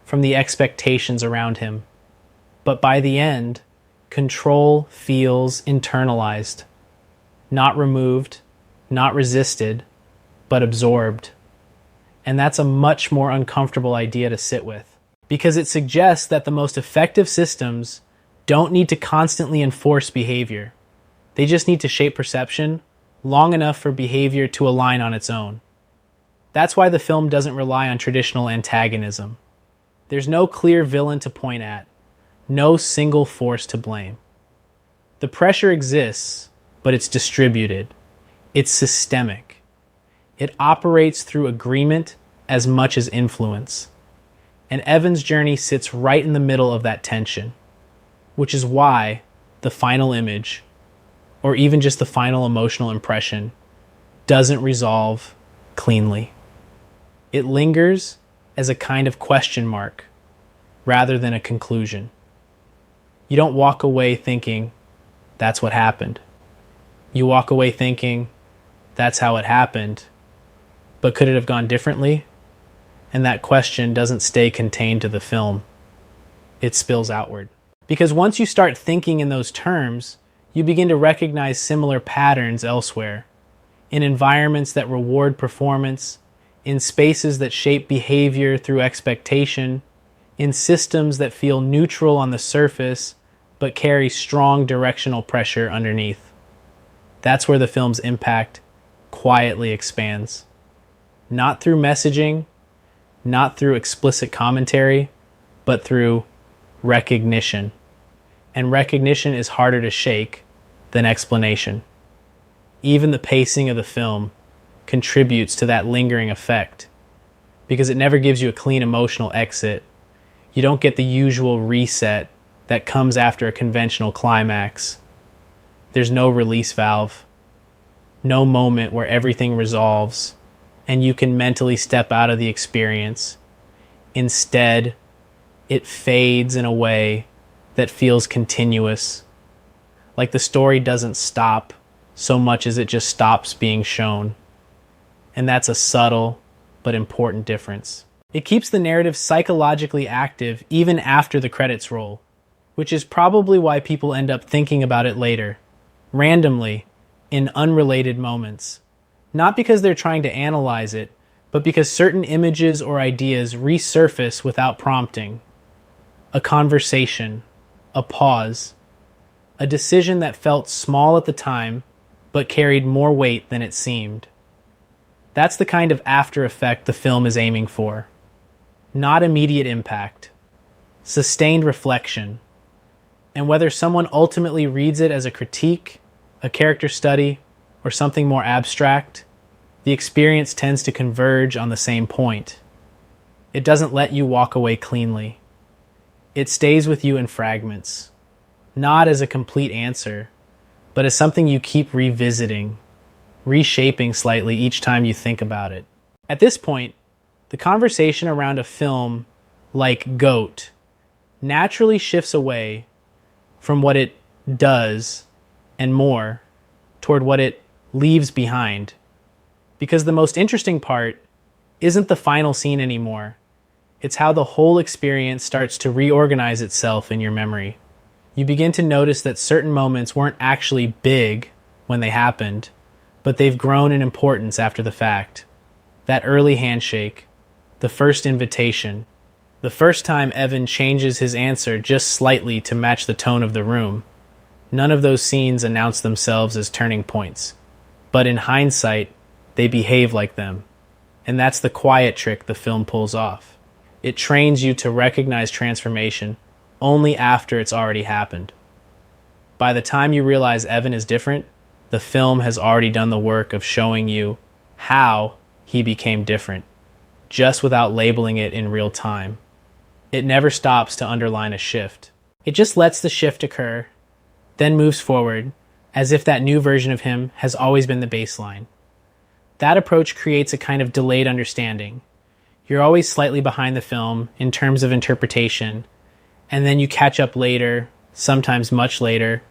C: from the expectations around him. But by the end, control feels internalized. Not removed, not resisted, but absorbed. And that's a much more uncomfortable idea to sit with, because it suggests that the most effective systems don't need to constantly enforce behavior. They just need to shape perception long enough for behavior to align on its own. That's why the film doesn't rely on traditional antagonism. There's no clear villain to point at, no single force to blame. The pressure exists, but it's distributed. It's systemic. It operates through agreement as much as influence. And Evan's journey sits right in the middle of that tension, which is why the final image, or even just the final emotional impression, doesn't resolve cleanly. It lingers as a kind of question mark rather than a conclusion. You don't walk away thinking, that's what happened. You walk away thinking, that's how it happened, but could it have gone differently? And that question doesn't stay contained to the film. It spills outward. Because once you start thinking in those terms, you begin to recognize similar patterns elsewhere, in environments that reward performance, in spaces that shape behavior through expectation, in systems that feel neutral on the surface but carry strong directional pressure underneath. That's where the film's impact quietly expands. Not through messaging, not through explicit commentary, but through recognition. And recognition is harder to shake than explanation. Even the pacing of the film contributes to that lingering effect, because it never gives you a clean emotional exit. You don't get the usual reset that comes after a conventional climax. There's no release valve, no moment where everything resolves and you can mentally step out of the experience. Instead, it fades in a way that feels continuous, like the story doesn't stop so much as it just stops being shown. And that's a subtle but important difference. It keeps the narrative psychologically active even after the credits roll, which is probably why people end up thinking about it later, randomly, in unrelated moments. Not because they're trying to analyze it, but because certain images or ideas resurface without prompting. A conversation, a pause, a decision that felt small at the time, but carried more weight than it seemed. That's the kind of after effect the film is aiming for. Not immediate impact, sustained reflection. And whether someone ultimately reads it as a critique, a character study, or something more abstract, the experience tends to converge on the same point. It doesn't let you walk away cleanly. It stays with you in fragments, not as a complete answer, but as something you keep revisiting, reshaping slightly each time you think about it. At this point, the conversation around a film like GOAT naturally shifts away from what it does and more toward what it leaves behind. Because the most interesting part isn't the final scene anymore. It's how the whole experience starts to reorganize itself in your memory. You begin to notice that certain moments weren't actually big when they happened, but they've grown in importance after the fact. That early handshake, the first invitation, the first time Evan changes his answer just slightly to match the tone of the room. None of those scenes announce themselves as turning points, but in hindsight, they behave like them. And that's the quiet trick the film pulls off. It trains you to recognize transformation only after it's already happened. By the time you realize Evan is different, the film has already done the work of showing you how he became different, just without labeling it in real time. It never stops to underline a shift. It just lets the shift occur, then moves forward, as if that new version of him has always been the baseline. That approach creates a kind of delayed understanding. You're always slightly behind the film in terms of interpretation, and then you catch up later, sometimes much later,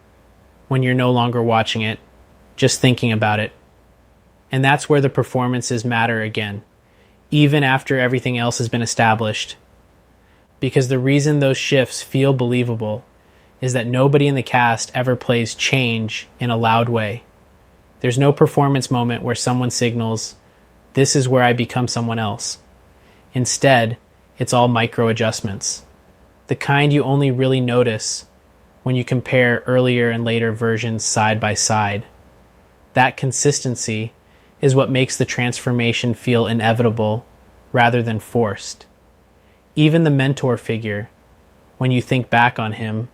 C: when you're no longer watching it, just thinking about it. And that's where the performances matter again, even after everything else has been established. Because the reason those shifts feel believable is that nobody in the cast ever plays change in a loud way. There's no performance moment where someone signals, "This is where I become someone else." Instead, it's all micro adjustments. The kind you only really notice when you compare earlier and later versions side by side. That consistency is what makes the transformation feel inevitable rather than forced. Even the mentor figure, when you think back on him,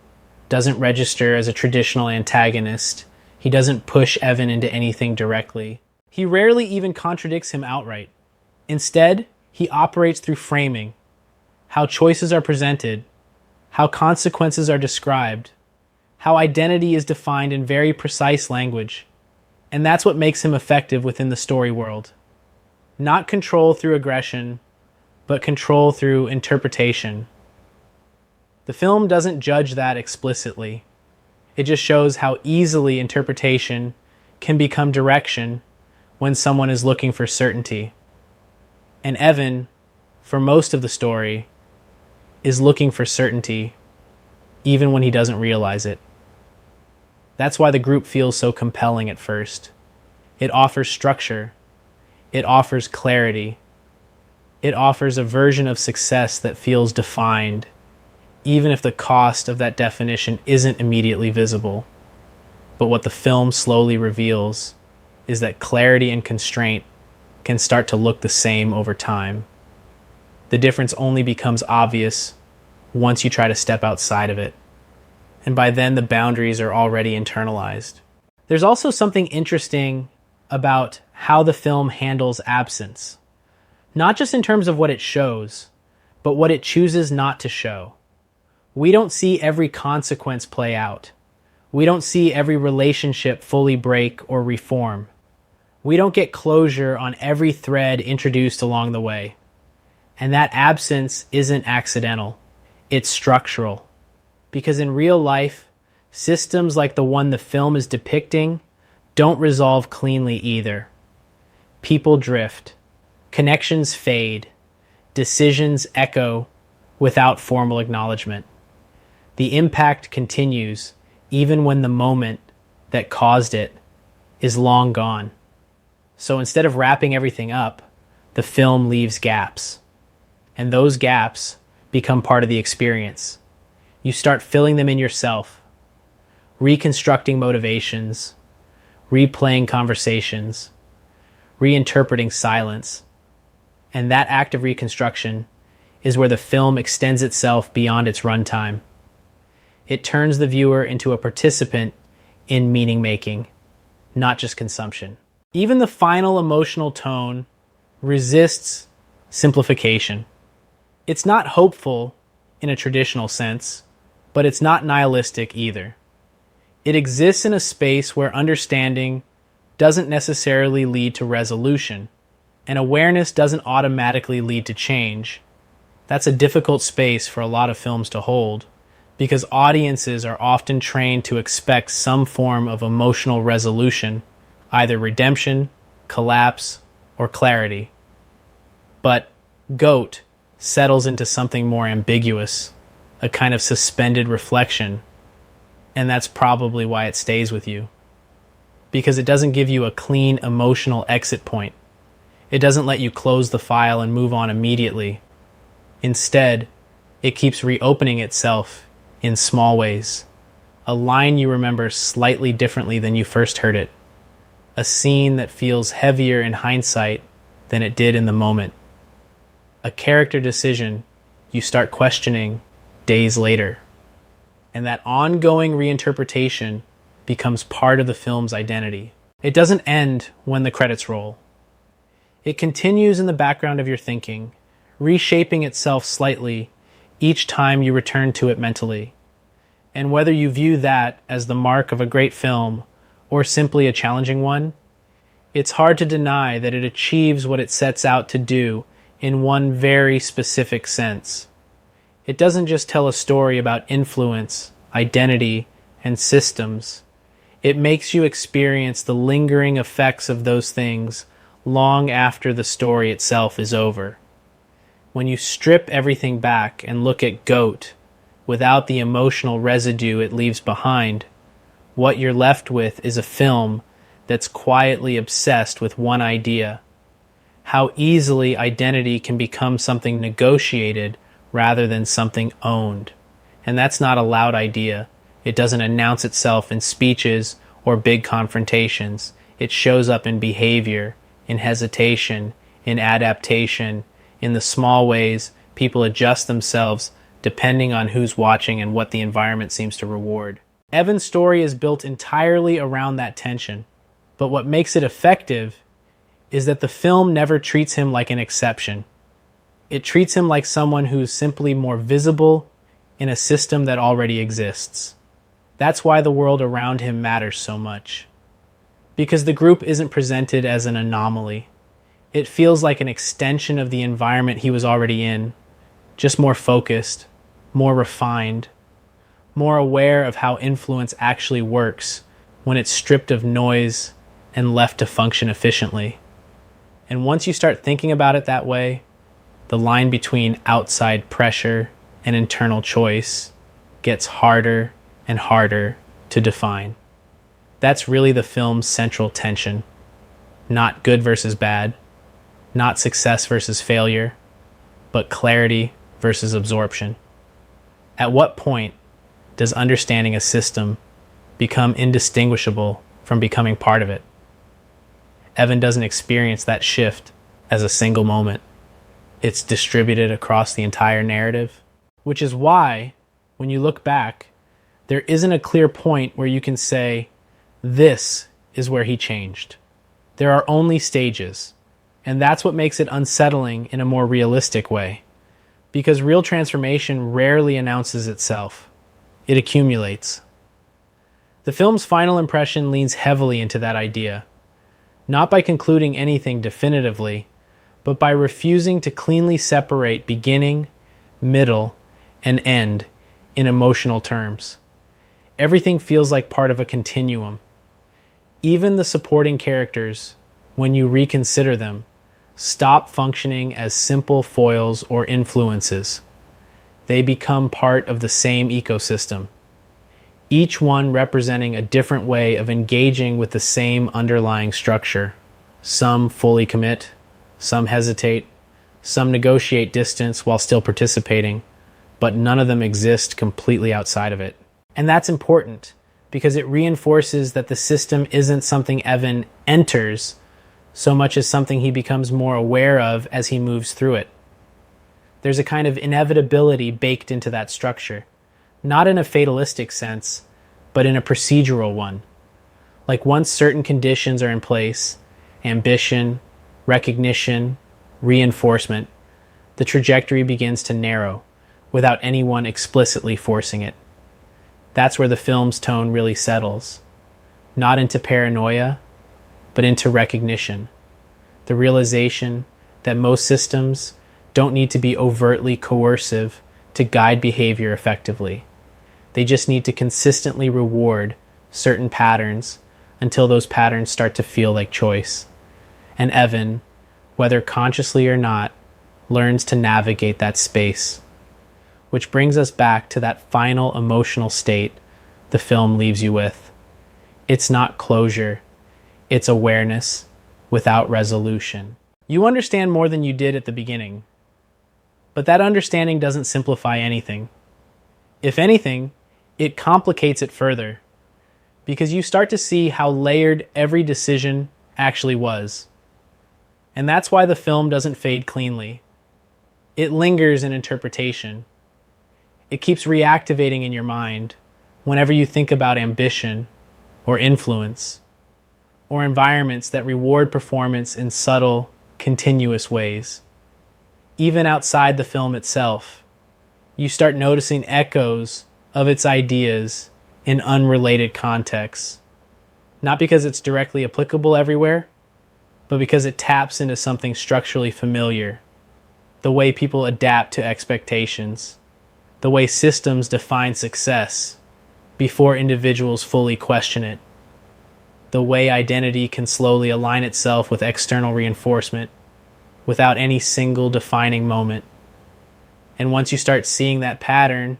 C: doesn't register as a traditional antagonist. He doesn't push Evan into anything directly. He rarely even contradicts him outright. Instead, he operates through framing, how choices are presented, how consequences are described, how identity is defined in very precise language. And that's what makes him effective within the story world. Not control through aggression, but control through interpretation. The film doesn't judge that explicitly. It just shows how easily interpretation can become direction when someone is looking for certainty. And Evan, for most of the story, is looking for certainty even when he doesn't realize it. That's why the group feels so compelling at first. It offers structure. It offers clarity. It offers a version of success that feels defined, even if the cost of that definition isn't immediately visible. But what the film slowly reveals is that clarity and constraint can start to look the same over time. The difference only becomes obvious once you try to step outside of it. And by then, the boundaries are already internalized. There's also something interesting about how the film handles absence. Not just in terms of what it shows, but what it chooses not to show. We don't see every consequence play out. We don't see every relationship fully break or reform. We don't get closure on every thread introduced along the way. And that absence isn't accidental. It's structural. Because in real life, Systems like the one the film is depicting don't resolve cleanly either. People drift, connections fade, decisions echo without formal acknowledgement. The impact continues even when the moment that caused it is long gone. So instead of wrapping everything up, the film leaves gaps. And those gaps become part of the experience. You start filling them in yourself, reconstructing motivations, replaying conversations, reinterpreting silence. And that act of reconstruction is where the film extends itself beyond its runtime. It turns the viewer into a participant in meaning making, not just consumption. Even the final emotional tone resists simplification. It's not hopeful in a traditional sense, but it's not nihilistic either. It exists in a space where understanding doesn't necessarily lead to resolution, and awareness doesn't automatically lead to change. That's a difficult space for a lot of films to hold, because audiences are often trained to expect some form of emotional resolution, either redemption, collapse, or clarity. But GOAT settles into something more ambiguous, a kind of suspended reflection, and that's probably why it stays with you. Because it doesn't give you a clean emotional exit point. It doesn't let you close the file and move on immediately. Instead, it keeps reopening itself in small ways. A line you remember slightly differently than you first heard it. A scene that feels heavier in hindsight than it did in the moment. A character decision you start questioning days later. And that ongoing reinterpretation becomes part of the film's identity. It doesn't end when the credits roll. It continues in the background of your thinking, reshaping itself slightly each time you return to it mentally. And whether you view that as the mark of a great film or simply a challenging one, it's hard to deny that it achieves what it sets out to do in one very specific sense. It doesn't just tell a story about influence, identity, and systems. It makes you experience the lingering effects of those things long after the story itself is over. When you strip everything back and look at GOAT without the emotional residue it leaves behind, what you're left with is a film that's quietly obsessed with one idea: how easily identity can become something negotiated rather than something owned. And that's not a loud idea. It doesn't announce itself in speeches or big confrontations. It shows up in behavior, in hesitation, in adaptation, in the small ways people adjust themselves depending on who's watching and what the environment seems to reward. Evan's story is built entirely around that tension. But what makes it effective is that the film never treats him like an exception. It treats him like someone who's simply more visible in a system that already exists. That's why the world around him matters so much. Because the group isn't presented as an anomaly. It feels like an extension of the environment he was already in, just more focused, more refined, more aware of how influence actually works when it's stripped of noise and left to function efficiently. And once you start thinking about it that way, the line between outside pressure and internal choice gets harder and harder to define. That's really the film's central tension. Not good versus bad, not success versus failure, but clarity versus absorption. At what point does understanding a system become indistinguishable from becoming part of it? Evan doesn't experience that shift as a single moment. It's distributed across the entire narrative, which is why, when you look back, there isn't a clear point where you can say, this is where he changed. There are only stages, and that's what makes it unsettling in a more realistic way, because real transformation rarely announces itself. It accumulates. The film's final impression leans heavily into that idea, not by concluding anything definitively, but by refusing to cleanly separate beginning, middle, and end in emotional terms. Everything feels like part of a continuum. Even the supporting characters, when you reconsider them, stop functioning as simple foils or influences. They become part of the same ecosystem, each one representing a different way of engaging with the same underlying structure. Some fully commit, some hesitate, some negotiate distance while still participating, but none of them exist completely outside of it. And that's important because it reinforces that the system isn't something Evan enters so much as something he becomes more aware of as he moves through it. There's a kind of inevitability baked into that structure, not in a fatalistic sense, but in a procedural one. Like once certain conditions are in place, ambition, recognition, reinforcement, the trajectory begins to narrow without anyone explicitly forcing it. That's where the film's tone really settles, not into paranoia, but into recognition. The realization that most systems don't need to be overtly coercive to guide behavior effectively. They just need to consistently reward certain patterns until those patterns start to feel like choice. And Evan, whether consciously or not, learns to navigate that space. Which brings us back to that final emotional state the film leaves you with. It's not closure, it's awareness without resolution. You understand more than you did at the beginning, but that understanding doesn't simplify anything. If anything, it complicates it further, because you start to see how layered every decision actually was. And that's why the film doesn't fade cleanly. It lingers in interpretation. It keeps reactivating in your mind whenever you think about ambition or influence or environments that reward performance in subtle, continuous ways. Even outside the film itself, you start noticing echoes of its ideas in unrelated contexts. Not because it's directly applicable everywhere, but because it taps into something structurally familiar. The way people adapt to expectations. The way systems define success before individuals fully question it. The way identity can slowly align itself with external reinforcement without any single defining moment. And once you start seeing that pattern,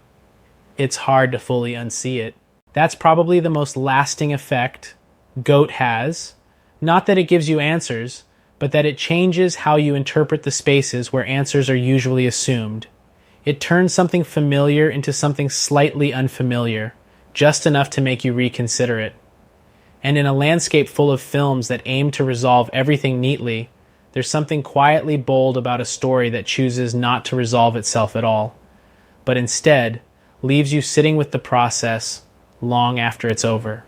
C: it's hard to fully unsee it. That's probably the most lasting effect GOAT has. Not that it gives you answers, but that it changes how you interpret the spaces where answers are usually assumed. It turns something familiar into something slightly unfamiliar, just enough to make you reconsider it. And in a landscape full of films that aim to resolve everything neatly, there's something quietly bold about a story that chooses not to resolve itself at all, but instead leaves you sitting with the process long after it's over.